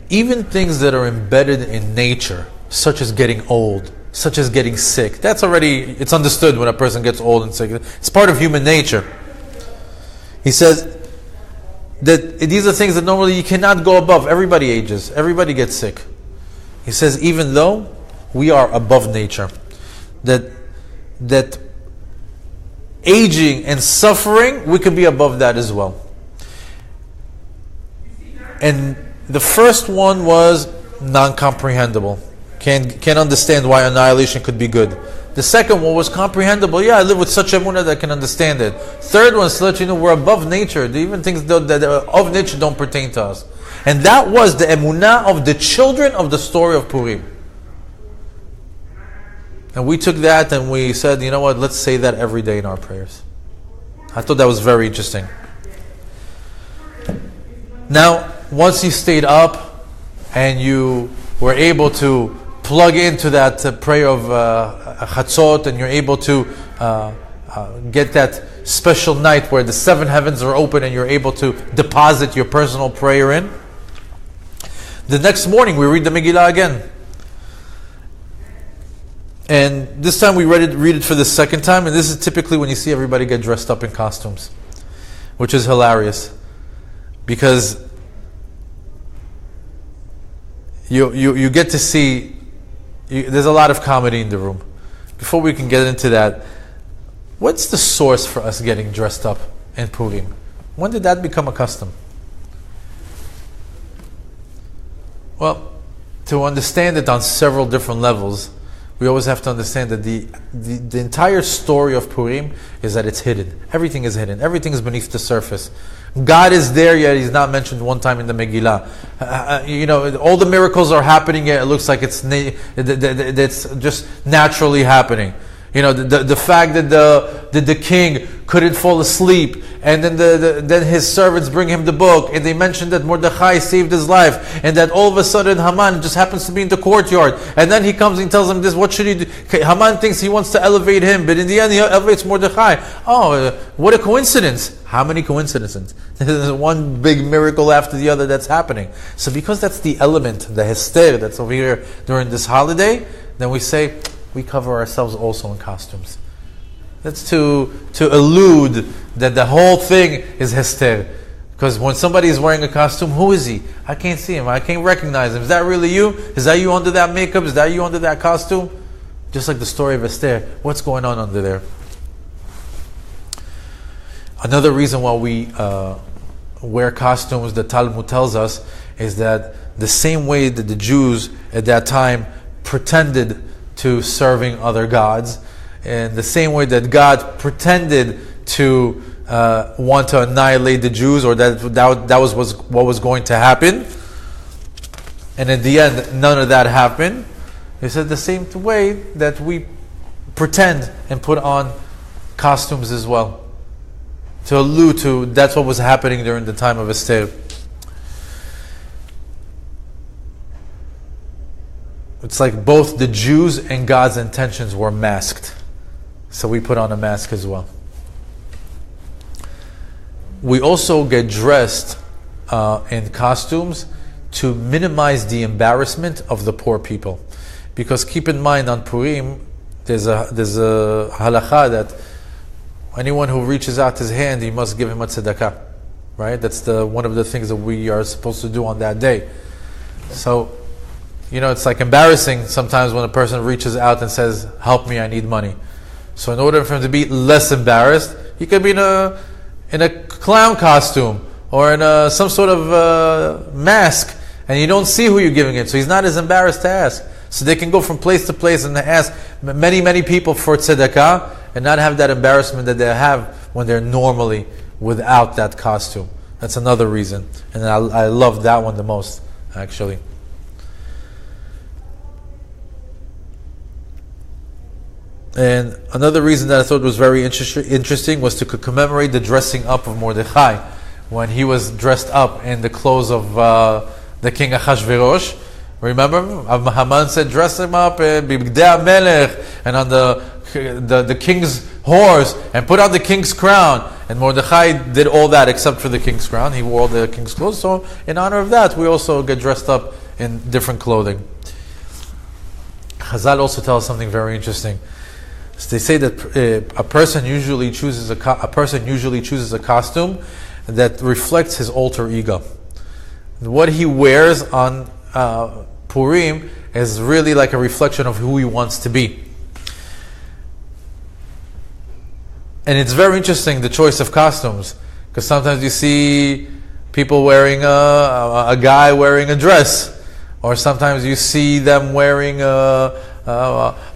even things that are embedded in nature, such as getting old, such as getting sick, it's understood when a person gets old and sick. It's part of human nature. He says that these are things that normally you cannot go above. Everybody ages. Everybody gets sick. He says even though we are above nature, that aging and suffering, we can be above that as well. And the first one was non-comprehensible. Can't understand why annihilation could be good. The second one was comprehensible. Yeah, I live with such emunah that I can understand it. Third one is to let you know we're above nature. Even things that are of nature don't pertain to us. And that was the emunah of the children of the story of Purim. And we took that and we said, you know what, let's say that every day in our prayers. I thought that was very interesting. Now, once you stayed up and you were able to plug into that prayer of Chatzot, and you're able to get that special night where the seven heavens are open and you're able to deposit your personal prayer in, the next morning we read the Megillah again. And this time we read it for the second time, and this is typically when you see everybody get dressed up in costumes, which is hilarious, because you get to see, there's a lot of comedy in the room. Before we can get into that, what's the source for us getting dressed up in Purim? When did that become a custom? Well, to understand it on several different levels, we always have to understand that the entire story of Purim is that it's hidden. Everything is hidden. Everything is beneath the surface. God is there, yet He's not mentioned one time in the Megillah. All the miracles are happening, yet it looks like it's just naturally happening. The fact that the king couldn't fall asleep, and then his servants bring him the book, and they mention that Mordechai saved his life, and that all of a sudden Haman just happens to be in the courtyard, and then he comes and tells him this. What should he do? Haman thinks he wants to elevate him, but in the end he elevates Mordechai. Oh, what a coincidence! How many coincidences? There's one big miracle after the other that's happening. So because that's the element, the hester that's over here during this holiday, then we say, we cover ourselves also in costumes. That's to allude that the whole thing is hester. Because when somebody is wearing a costume, who is he? I can't see him. I can't recognize him. Is that really you? Is that you under that makeup? Is that you under that costume? Just like the story of Esther. What's going on under there? Another reason why we wear costumes, the Talmud tells us, is that the same way that the Jews at that time pretended to serving other gods. In the same way that God pretended to want to annihilate the Jews, or that was what was going to happen. And in the end, none of that happened. He said the same way that we pretend and put on costumes as well, to allude to that's what was happening during the time of Esther. It's like both the Jews and God's intentions were masked. So we put on a mask as well. We also get dressed in costumes to minimize the embarrassment of the poor people. Because keep in mind, on Purim, there's a halakha that anyone who reaches out his hand, he must give him a tzedakah. Right? That's one of the things that we are supposed to do on that day. So, it's like embarrassing sometimes when a person reaches out and says, help me, I need money. So in order for him to be less embarrassed, he could be in a clown costume or in some sort of mask, and you don't see who you're giving it, so he's not as embarrassed to ask. So they can go from place to place and ask many, many people for tzedakah and not have that embarrassment that they have when they're normally without that costume. That's another reason. And I love that one the most, actually. And another reason that I thought was very interesting was to commemorate the dressing up of Mordechai when he was dressed up in the clothes of the king Achashverosh. Remember, Haman said, dress him up in Bigdei Melech and on the king's horse, and put on the king's crown. And Mordechai did all that except for the king's crown. He wore the king's clothes. So in honor of that, we also get dressed up in different clothing. Chazal also tells us something very interesting. So they say that a person usually chooses a costume that reflects his alter ego. What he wears on Purim is really like a reflection of who he wants to be. And it's very interesting, the choice of costumes, because sometimes you see people wearing a guy wearing a dress, or sometimes you see them wearing a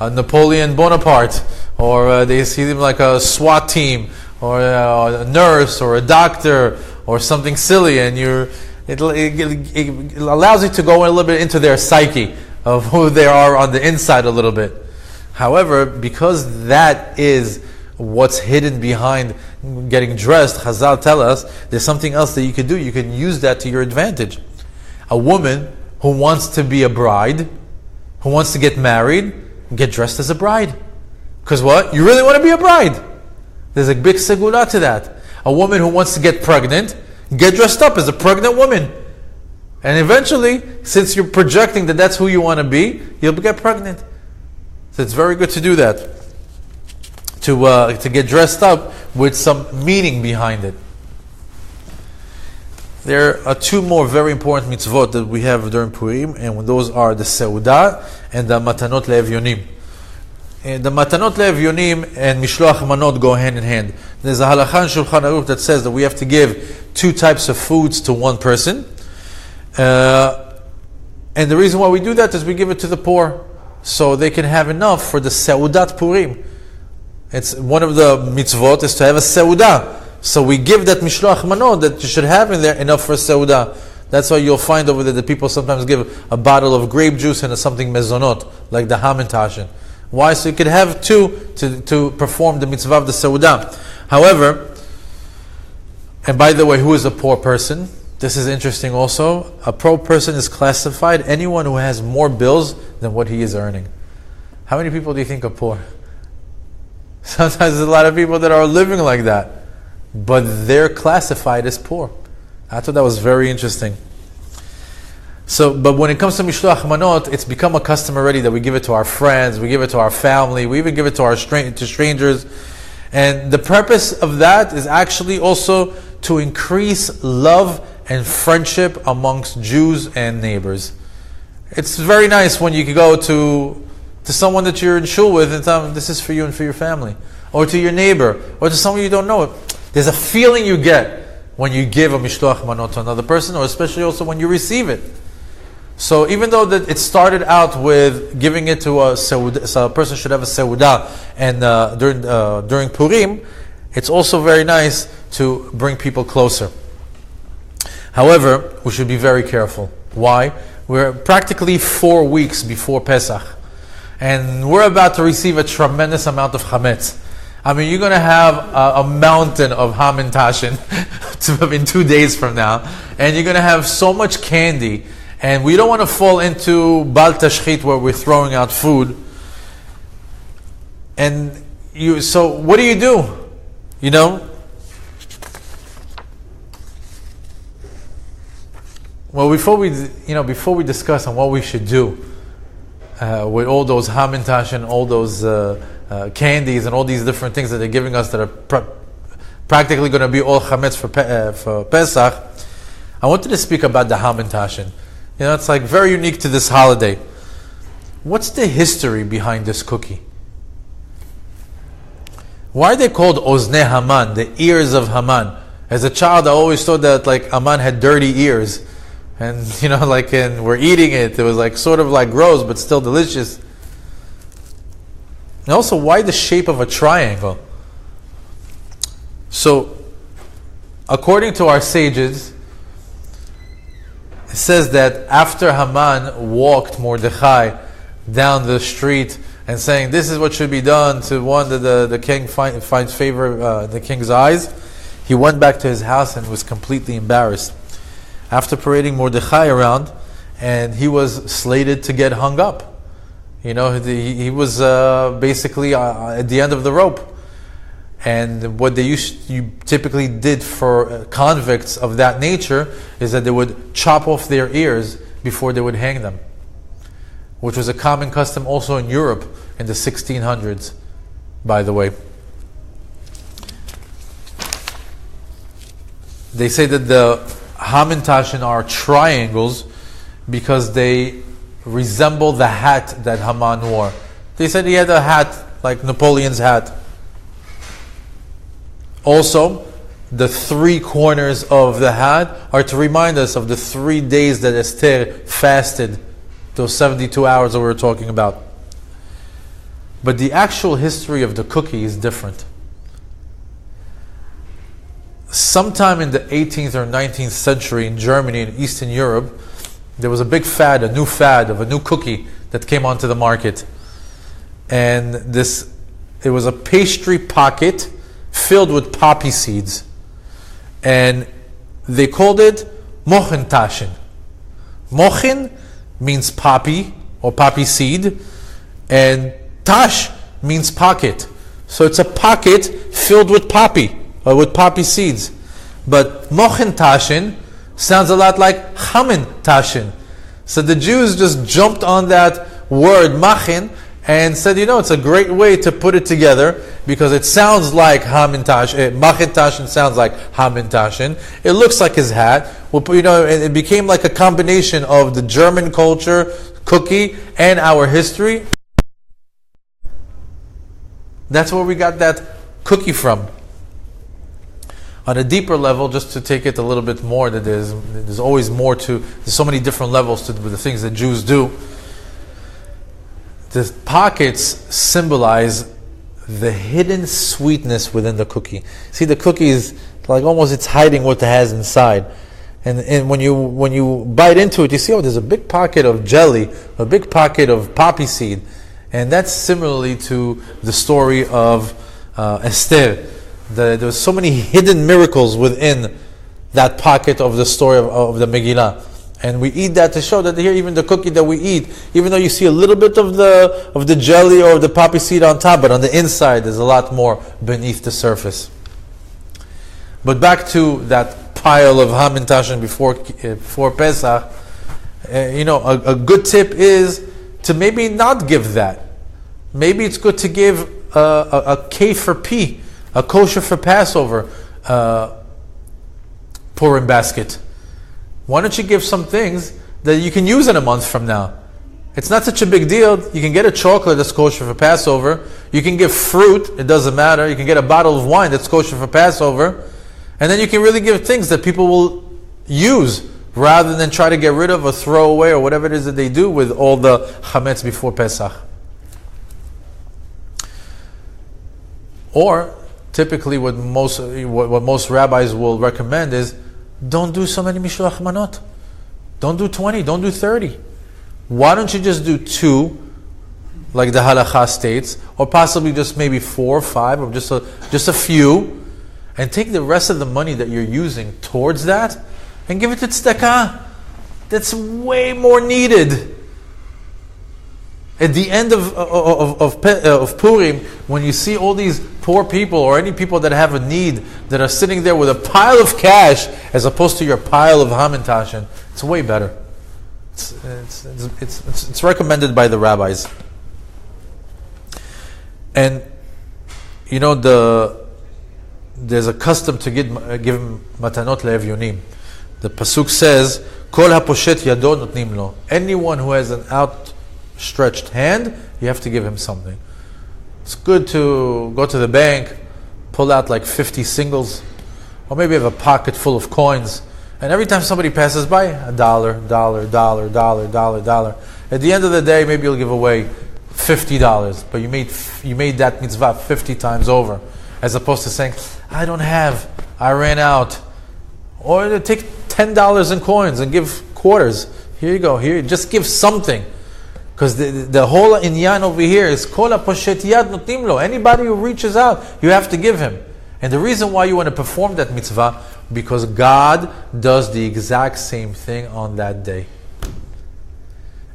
Napoleon Bonaparte, or they see them like a SWAT team, or a nurse, or a doctor, or something silly, and it allows you to go a little bit into their psyche of who they are on the inside a little bit. However, because that is what's hidden behind getting dressed, Chazal tell us there's something else that you can do. You can use that to your advantage. A woman who wants to be a bride, who wants to get married, get dressed as a bride. Because what? You really want to be a bride. There's a big segula to that. A woman who wants to get pregnant, get dressed up as a pregnant woman. And eventually, since you're projecting that that's who you want to be, you'll get pregnant. So it's very good to do that. To get dressed up with some meaning behind it. There are two more very important mitzvot that we have during Purim, and those are the Seudah and the Matanot LeEvyonim. And the Matanot LeEvyonim and Mishloach Manot go hand in hand. There's a halakha in Shulchan Aruch that says that we have to give two types of foods to one person. And the reason why we do that is we give it to the poor, so they can have enough for the Seudat Purim. It's one of the mitzvot is to have a Seudah. So we give that Mishloach Manot that you should have in there enough for Seudah. That's why you'll find over there that people sometimes give a bottle of grape juice and something mezonot, like the Hamantashen. Why? So you could have two to perform the mitzvah of the Seudah. However, and by the way, who is a poor person? This is interesting also. A poor person is classified anyone who has more bills than what he is earning. How many people do you think are poor? Sometimes there's a lot of people that are living like that, but they're classified as poor. I thought that was very interesting. So, but when it comes to Mishloach Manot, it's become a custom already that we give it to our friends, we give it to our family, we even give it to to strangers. And the purpose of that is actually also to increase love and friendship amongst Jews and neighbors. It's very nice when you can go to someone that you're in shul with and tell them, this is for you and for your family. Or to your neighbor, or to someone you don't know. There's a feeling you get when you give a Mishloach Manot to another person, or especially also when you receive it. So even though that it started out with giving it to a seudah, so a person should have a seudah, and during Purim, it's also very nice to bring people closer. However, we should be very careful. Why? We're practically 4 weeks before Pesach, and we're about to receive a tremendous amount of chametz. I mean, you're going to have a mountain of ham and tashin in 2 days from now, and you're going to have so much candy, and we don't want to fall into bal tashchit where we're throwing out food. And so what do? You know? Well, before we discuss on what we should do with all those ham and tashin, all those candies and all these different things that they're giving us that are practically going to be all chametz for Pesach, I wanted to speak about the ham and tashin. You know, it's like very unique to this holiday. What's the history behind this cookie? Why are they called Ozne Haman, the ears of Haman? As a child, I always thought that like Haman had dirty ears. And we're eating it. It was like sort of like gross, but still delicious. And also, why the shape of a triangle? So, according to our sages, it says that after Haman walked Mordechai down the street and saying, "This is what should be done," to one that the king finds favor in the king's eyes, he went back to his house and was completely embarrassed. After parading Mordechai around, and he was slated to get hung up. You know, he was basically at the end of the rope. And what you typically did for convicts of that nature is that they would chop off their ears before they would hang them, which was a common custom also in Europe in the 1600s, by the way. They say that the ham and tashin are triangles because they resemble the hat that Haman wore. They said he had a hat like Napoleon's hat. Also, the 3 corners of the hat are to remind us of the 3 days that Esther fasted, those 72 hours that we were talking about. But the actual history of the cookie is different. Sometime in the 18th or 19th century in Germany and Eastern Europe, there was a big fad, a new fad of a new cookie that came onto the market. And it was a pastry pocket filled with poppy seeds. And they called it Mochen Tashin. Mochen means poppy or poppy seed, and Tash means pocket. So it's a pocket filled with poppy. With poppy seeds. But Mochen Tashin sounds a lot like Chamin Tashin. So the Jews just jumped on that word Machen and said, it's a great way to put it together because it sounds like Hamin Tashin. Machen Tashin sounds like Hamin Tashin. It looks like his hat. It became like a combination of the German culture, cookie, and our history. That's where we got that cookie from. On a deeper level, just to take it a little bit more, that there's always more there's so many different levels to the things that Jews do. The pockets symbolize the hidden sweetness within the cookie. See, the cookie is like almost it's hiding what it has inside. And when you bite into it, you see, there's a big pocket of jelly, a big pocket of poppy seed. And that's similarly to the story of Esther. There's so many hidden miracles within that pocket of the story of the Megillah. And we eat that to show that here, even the cookie that we eat, even though you see a little bit of the jelly or the poppy seed on top, but on the inside there's a lot more beneath the surface. But back to that pile of ham and tashin before Pesach, a good tip is to maybe not give that. Maybe it's good to give a kefir pea, a kosher for Passover Purim basket. Why don't you give some things that you can use in a month from now? It's not such a big deal. You can get a chocolate that's kosher for Passover. You can give fruit, it doesn't matter. You can get a bottle of wine that's kosher for Passover. And then you can really give things that people will use rather than try to get rid of or throw away or whatever it is that they do with all the chametz before Pesach. Or typically what most rabbis will recommend is don't do so many mishloach manot. Don't do 20, don't do 30. Why don't you just do 2, like the halakha states, or possibly just maybe 4 or 5, or just a few, and take the rest of the money that you're using towards that and give it to tzedakah. That's way more needed. At the end of Purim, when you see all these poor people or any people that have a need that are sitting there with a pile of cash as opposed to your pile of hamantashen, it's way better. It's recommended by the rabbis. And you know there's a custom to give matanot le'evyonim. The pasuk says, "Kol haposhet yado notnim lo." Anyone who has an outstretched hand, you have to give him something. It's good to go to the bank, pull out like 50 singles, or maybe have a pocket full of coins, and every time somebody passes by, $1, dollar. At the end of the day, maybe you'll give away $50, but you made that mitzvah 50 times over, as opposed to saying, I don't have, I ran out. Or take $10 in coins and give quarters. Here you go, here, just give something. Because the whole inyan over here is kol poshet yad notim lo. Anybody who reaches out, you have to give him. And the reason why you want to perform that mitzvah, because God does the exact same thing on that day.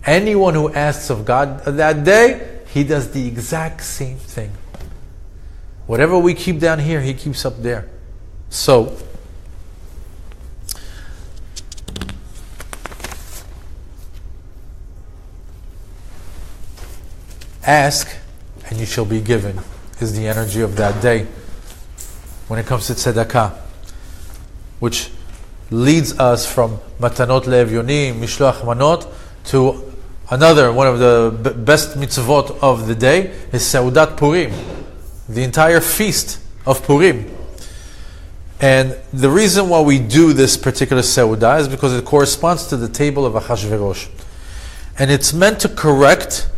Anyone who asks of God that day, He does the exact same thing. Whatever we keep down here, He keeps up there. So, ask and you shall be given is the energy of that day when it comes to tzedakah, which leads us from matanot le'evyonim, mishloach manot, to another one of the best mitzvot of the day is Seudat Purim, the entire feast of Purim. And the reason why we do this particular Seudah is because it corresponds to the table of Achashverosh. And it's meant to correct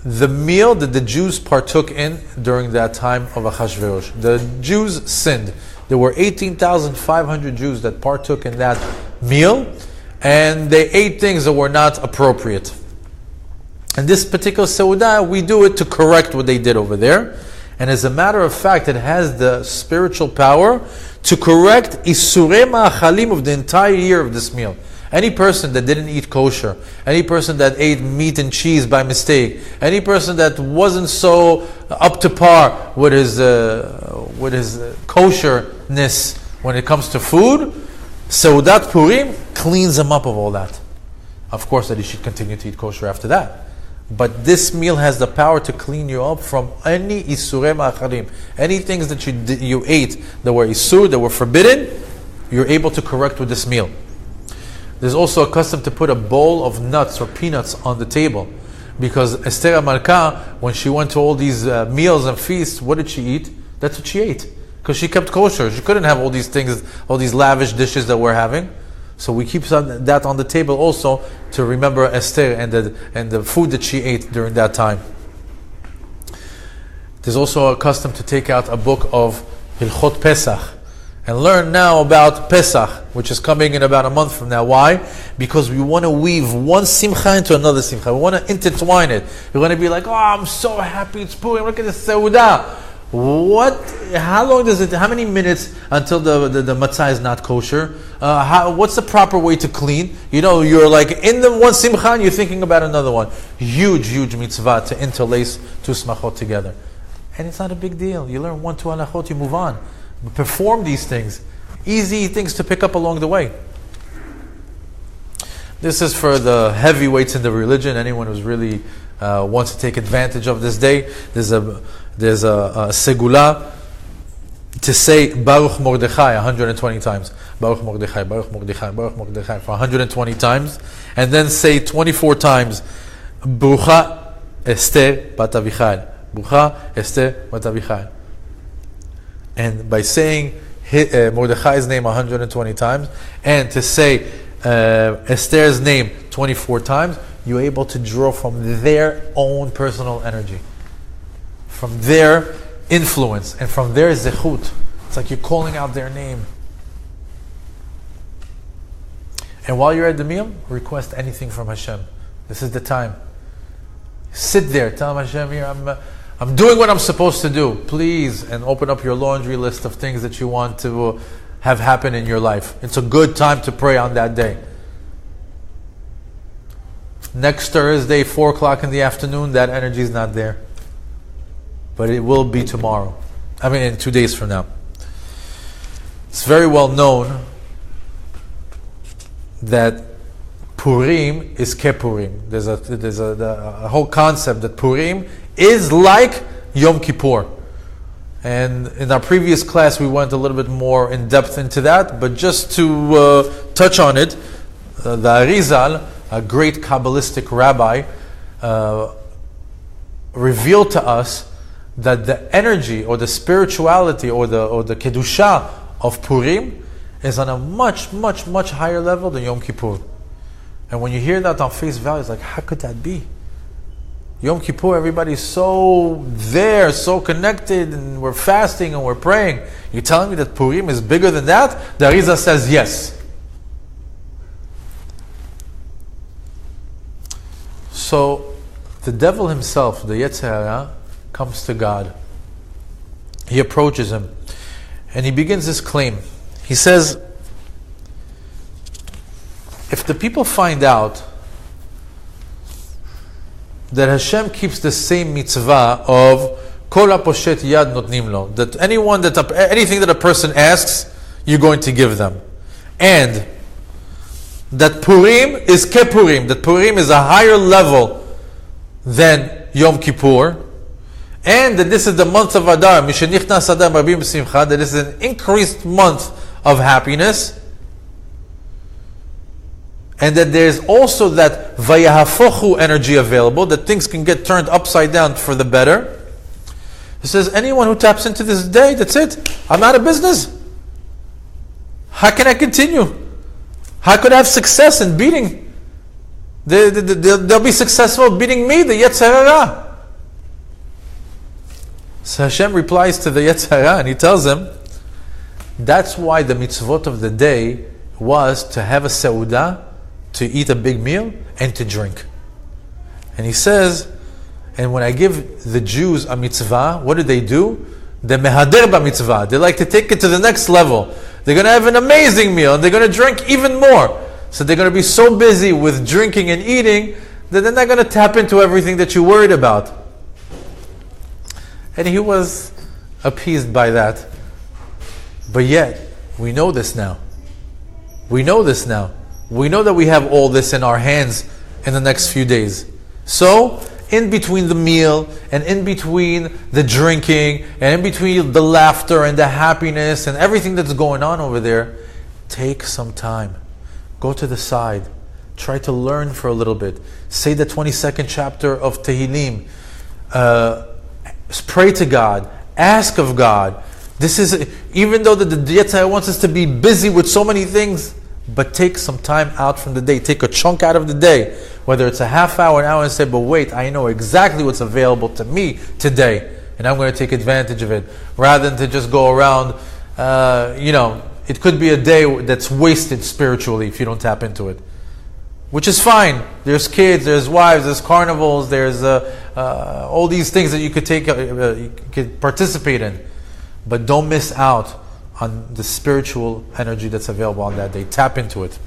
the meal that the Jews partook in during that time of Achashverosh. The Jews sinned. There were 18,500 Jews that partook in that meal, and they ate things that were not appropriate. And this particular Seudah, we do it to correct what they did over there. And as a matter of fact, it has the spiritual power to correct Isurei Ma'achalim of the entire year of this meal. Any person that didn't eat kosher, any person that ate meat and cheese by mistake, any person that wasn't so up to par with his kosherness when it comes to food, Seudat Purim cleans him up of all that. Of course that he should continue to eat kosher after that. But this meal has the power to clean you up from any Isurei Ma'achalim. Any things that you ate that were Isur, that were forbidden, you're able to correct with this meal. There's also a custom to put a bowl of nuts or peanuts on the table. Because Esther Malka, when she went to all these meals and feasts, what did she eat? That's what she ate. Because she kept kosher. She couldn't have all these things, all these lavish dishes that we're having. So we keep that on the table also to remember Esther and the food that she ate during that time. There's also a custom to take out a book of Hilchot Pesach and learn now about Pesach, which is coming in about a month from now. Why? Because we want to weave one simcha into another simcha. We want to intertwine it. We want to be like, oh, I'm so happy it's Purim. Look at this Seudah. How long does it, how many minutes until the matzah is not kosher? What's the proper way to clean? You know, you're like in the one simcha and you're thinking about another one. Huge mitzvah to interlace two smachot together. And it's not a big deal. You learn 1, 2 halachot, you move on. Perform these things. Easy things to pick up along the way. This is for the heavyweights in the religion. Anyone who's really wants to take advantage of this day. There's a segula to say Baruch Mordechai 120 times. Baruch Mordechai, Baruch Mordechai, Baruch Mordechai for 120 times. And then say 24 times Brucha Esther Bat Avichai. Brucha Esther Bat Avichai. And by saying Mordechai's name 120 times, and to say Esther's name 24 times, you're able to draw from their own personal energy, from their influence, and from their zechut. It's like you're calling out their name. And while you're at the meal, request anything from Hashem. This is the time. Sit there, tell Hashem, here, I'm doing what I'm supposed to do. Please, and open up your laundry list of things that you want to have happen in your life. It's a good time to pray on that day. Next Thursday, 4 o'clock in the afternoon, that energy is not there. But it will be tomorrow. In 2 days from now. It's very well known that Purim is Kepurim. There's a whole concept that Purim is like Yom Kippur. And in our previous class we went a little bit more in depth into that, but just to touch on it, the Arizal, a great Kabbalistic rabbi, revealed to us that the energy or the spirituality or the Kedusha of Purim is on a much, much, much higher level than Yom Kippur. And when you hear that on face value, it's like, how could that be? Yom Kippur, everybody's so there, so connected, and we're fasting and we're praying. You're telling me that Purim is bigger than that? The Arizal says yes. So, the devil himself, the Yetzer Hara, comes to God. He approaches him, and he begins this claim. He says, if the people find out that Hashem keeps the same mitzvah of kol haposhet yad notnim lo, that anything that a person asks, you're going to give them, and that Purim is Kepurim, that Purim is a higher level than Yom Kippur, and that this is the month of Adar, Mishenichnas Adar Rabim B'Simcha, that this is an increased month of happiness, and that there's also that Vayahafochu energy available, that things can get turned upside down for the better. It says, anyone who taps into this day, that's it. I'm out of business. How can I continue? How could I have success in beating? They'll be successful beating me, the Yetzer Hara. So Hashem replies to the Yetzer Hara and he tells him, that's why the mitzvot of the day was to have a seudah, to eat a big meal, and to drink. And he says, and when I give the Jews a mitzvah, what do? They mehader ba mitzvah. They like to take it to the next level. They're going to have an amazing meal, and they're going to drink even more. So they're going to be so busy with drinking and eating that they're not going to tap into everything that you're worried about. And he was appeased by that. But yet, we know this now. We know this now. We know that we have all this in our hands in the next few days. So, in between the meal, and in between the drinking, and in between the laughter and the happiness and everything that's going on over there, take some time. Go to the side. Try to learn for a little bit. Say the 22nd chapter of Tehillim. Pray to God. Ask of God. This is, even though the Yetzer Hara wants us to be busy with so many things, but take some time out from the day. Take a chunk out of the day, whether it's a half hour, an hour, and say, but wait, I know exactly what's available to me today, and I'm going to take advantage of it, rather than to just go around. It could be a day that's wasted spiritually if you don't tap into it, which is fine. There's kids, there's wives, there's carnivals, there's all these things that you could take, you could participate in, but don't miss out on the spiritual energy that's available on that day. Tap into it.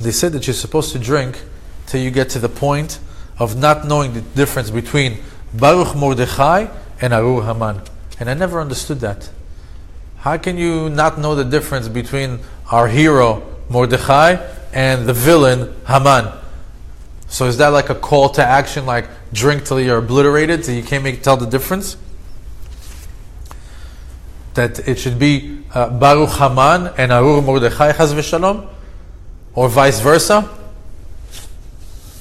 They said that you're supposed to drink till you get to the point of not knowing the difference between Baruch Mordechai and Arur Haman. And I never understood that. How can you not know the difference between our hero Mordechai and the villain Haman? So is that like a call to action, like drink till you're obliterated, till you can't tell the difference? That it should be Baruch Haman and Arur Mordechai Chaz v'Shalom? Or vice versa?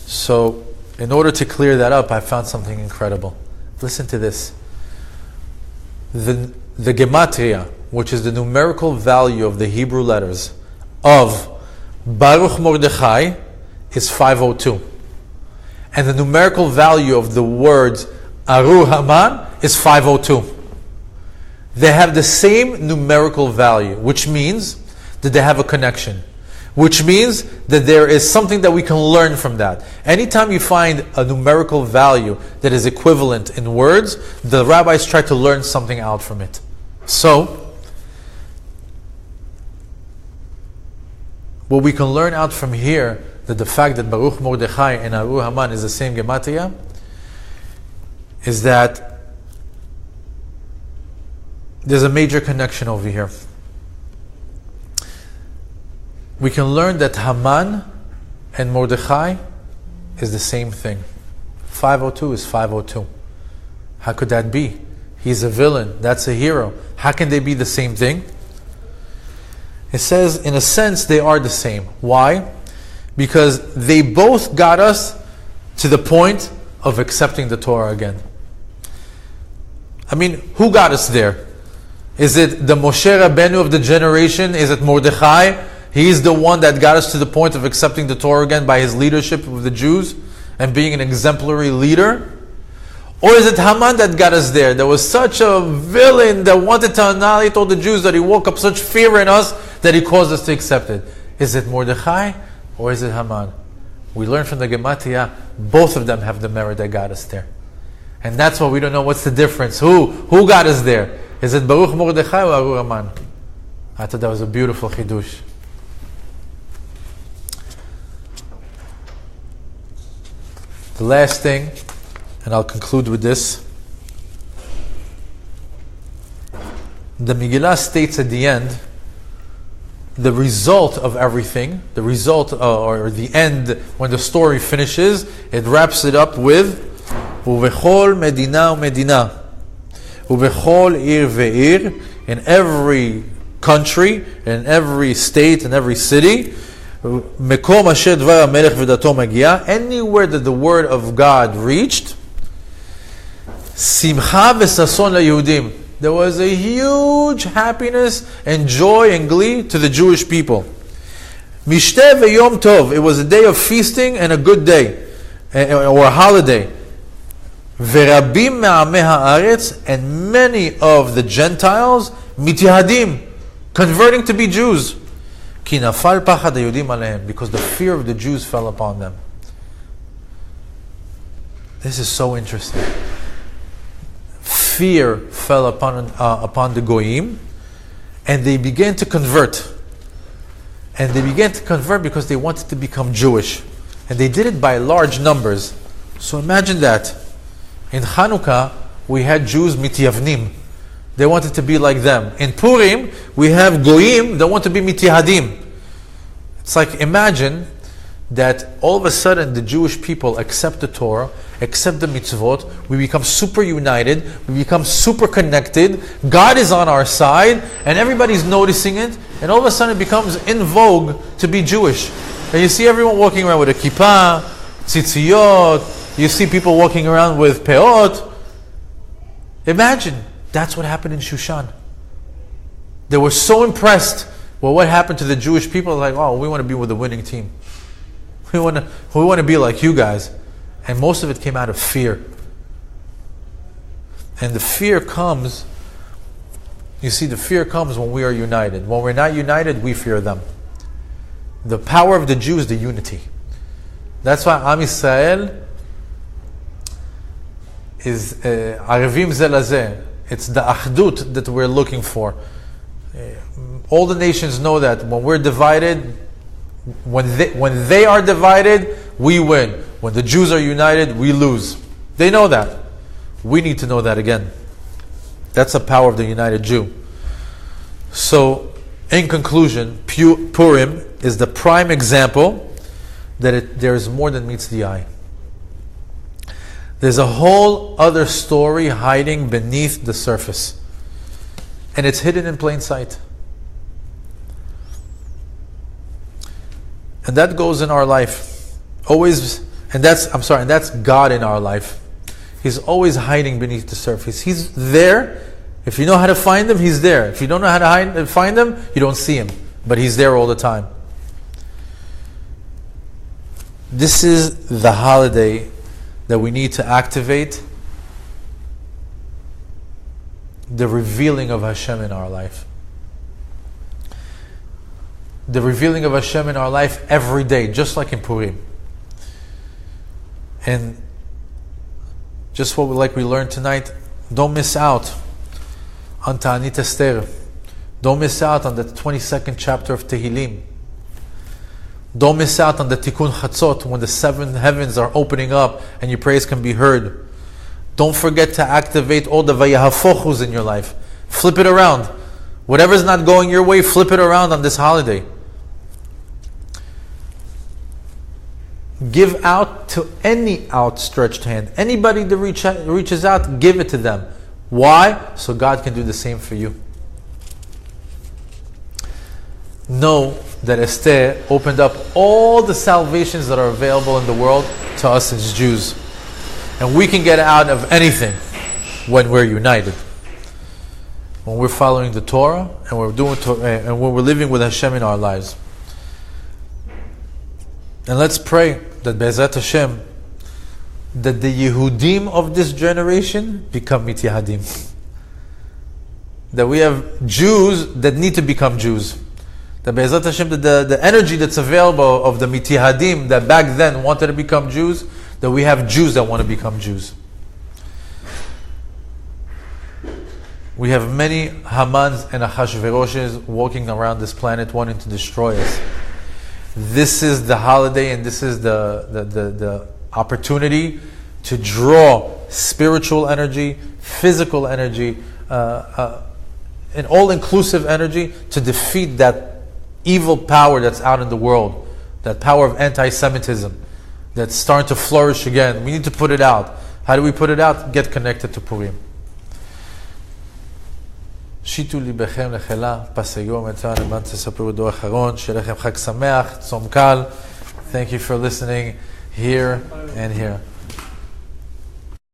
So in order to clear that up, I found something incredible. Listen to this. The gematria, which is the numerical value of the Hebrew letters of Baruch Mordechai, is 502. And the numerical value of the words Arur Haman is 502. They have the same numerical value, which means that they have a connection. Which means that there is something that we can learn from that. Anytime you find a numerical value that is equivalent in words, the rabbis try to learn something out from it. So, what we can learn out from here, that the fact that Baruch Mordechai and Arur Haman is the same gematria, is that there's a major connection over here. We can learn that Haman and Mordechai is the same thing. 502 is 502. How could that be? He's a villain, that's a hero. How can they be the same thing? It says, in a sense, they are the same. Why? Because they both got us to the point of accepting the Torah again. I mean, who got us there? Is it the Moshe Rabbeinu of the generation? Is it Mordechai? He's the one that got us to the point of accepting the Torah again by his leadership of the Jews and being an exemplary leader? Or is it Haman that got us there? There was such a villain that wanted to annihilate all the Jews that he woke up such fear in us that he caused us to accept it. Is it Mordechai or is it Haman? We learn from the Gematria, both of them have the merit that got us there. And that's why we don't know what's the difference. Who got us there? Is it Baruch Mordechai or Arur Haman? I thought that was a beautiful chidush. The last thing, and I'll conclude with this. The Megillah states at the end, the result of everything, the result or the end, when the story finishes, it wraps it up with Uvechol Medina Medina, Uvechol Ir Ve'ir, in every country, in every state, in every city, Mekom Asher Dvar HaMelech V'dato Magia, anywhere that the word of God reached, Simcha V'sason LaYehudim, there was a huge happiness and joy and glee to the Jewish people. Mishteh V'yom Tov, it was a day of feasting and a good day, or a holiday. Ve'rabim me'amei ha'aretz, and many of the Gentiles, mityahadim, converting to be Jews. Ki nafal pachad haYehudim alehem, because the fear of the Jews fell upon them. This is so interesting. Fear fell upon the Goyim, and they began to convert. And they began to convert because they wanted to become Jewish. And they did it by large numbers. So imagine that. In Hanukkah, we had Jews mityavnim. They wanted to be like them. In Purim, we have Goyim that want to be mityahadim. It's like, imagine that all of a sudden the Jewish people accept the Torah, accept the mitzvot, we become super united, we become super connected, God is on our side, and everybody's noticing it, and all of a sudden it becomes in vogue to be Jewish. And you see everyone walking around with a kippah, tzitziyot, you see people walking around with peot. Imagine, that's what happened in Shushan. They were so impressed with what happened to the Jewish people, like, oh, we want to be with the winning team. We want to be like you guys. And most of it came out of fear. And the fear comes, you see, the fear comes when we are united. When we're not united, we fear them. The power of the Jew is the unity. That's why Am Yisrael is Arevim Ze Lazeh. It's the Achdut that we're looking for. All the nations know that when we're divided, when they are divided, we win. When the Jews are united, we lose. They know that. We need to know that again. That's the power of the united Jew. So, in conclusion, Purim is the prime example that there is more than meets the eye. There's a whole other story hiding beneath the surface. And it's hidden in plain sight. And that goes in our life. Always And that's God in our life. He's always hiding beneath the surface. He's there. If you know how to find him, he's there. If you don't know how to find him, you don't see him. But he's there all the time. This is the holiday that we need to activate the revealing of Hashem in our life. The revealing of Hashem in our life every day, just like in Purim. And just we learned tonight, don't miss out on Ta'anit Esther. Don't miss out on the 22nd chapter of Tehillim. Don't miss out on the Tikkun Chatzot, when the 7 heavens are opening up and your prayers can be heard. Don't forget to activate all the Vayahafochus in your life. Flip it around. Whatever's not going your way, flip it around on this holiday. Give out to any outstretched hand. Anybody that reaches out, give it to them. Why? So God can do the same for you. Know that Esther opened up all the salvations that are available in the world to us as Jews. And we can get out of anything when we're united. When we're following the Torah and when we're living with Hashem in our lives. And let's pray that Be'ezrat Hashem, that the Yehudim of this generation become Mityahadim. That we have Jews that need to become Jews. That Be'ezrat Hashem, the energy that's available of the Mityahadim that back then wanted to become Jews, that we have Jews that want to become Jews. We have many Hamans and Achashveroshes walking around this planet wanting to destroy us. This is the holiday and this is the opportunity to draw spiritual energy, physical energy, an all-inclusive energy to defeat that evil power that's out in the world, that power of anti-Semitism that's starting to flourish again. We need to put it out. How do we put it out? Get connected to Purim. שיתו ליבכם לחילה, פס היום אתן למען תספרו דור אחרון, שיהיה לכם חג שמח, צום קל. Thank you for listening here and here.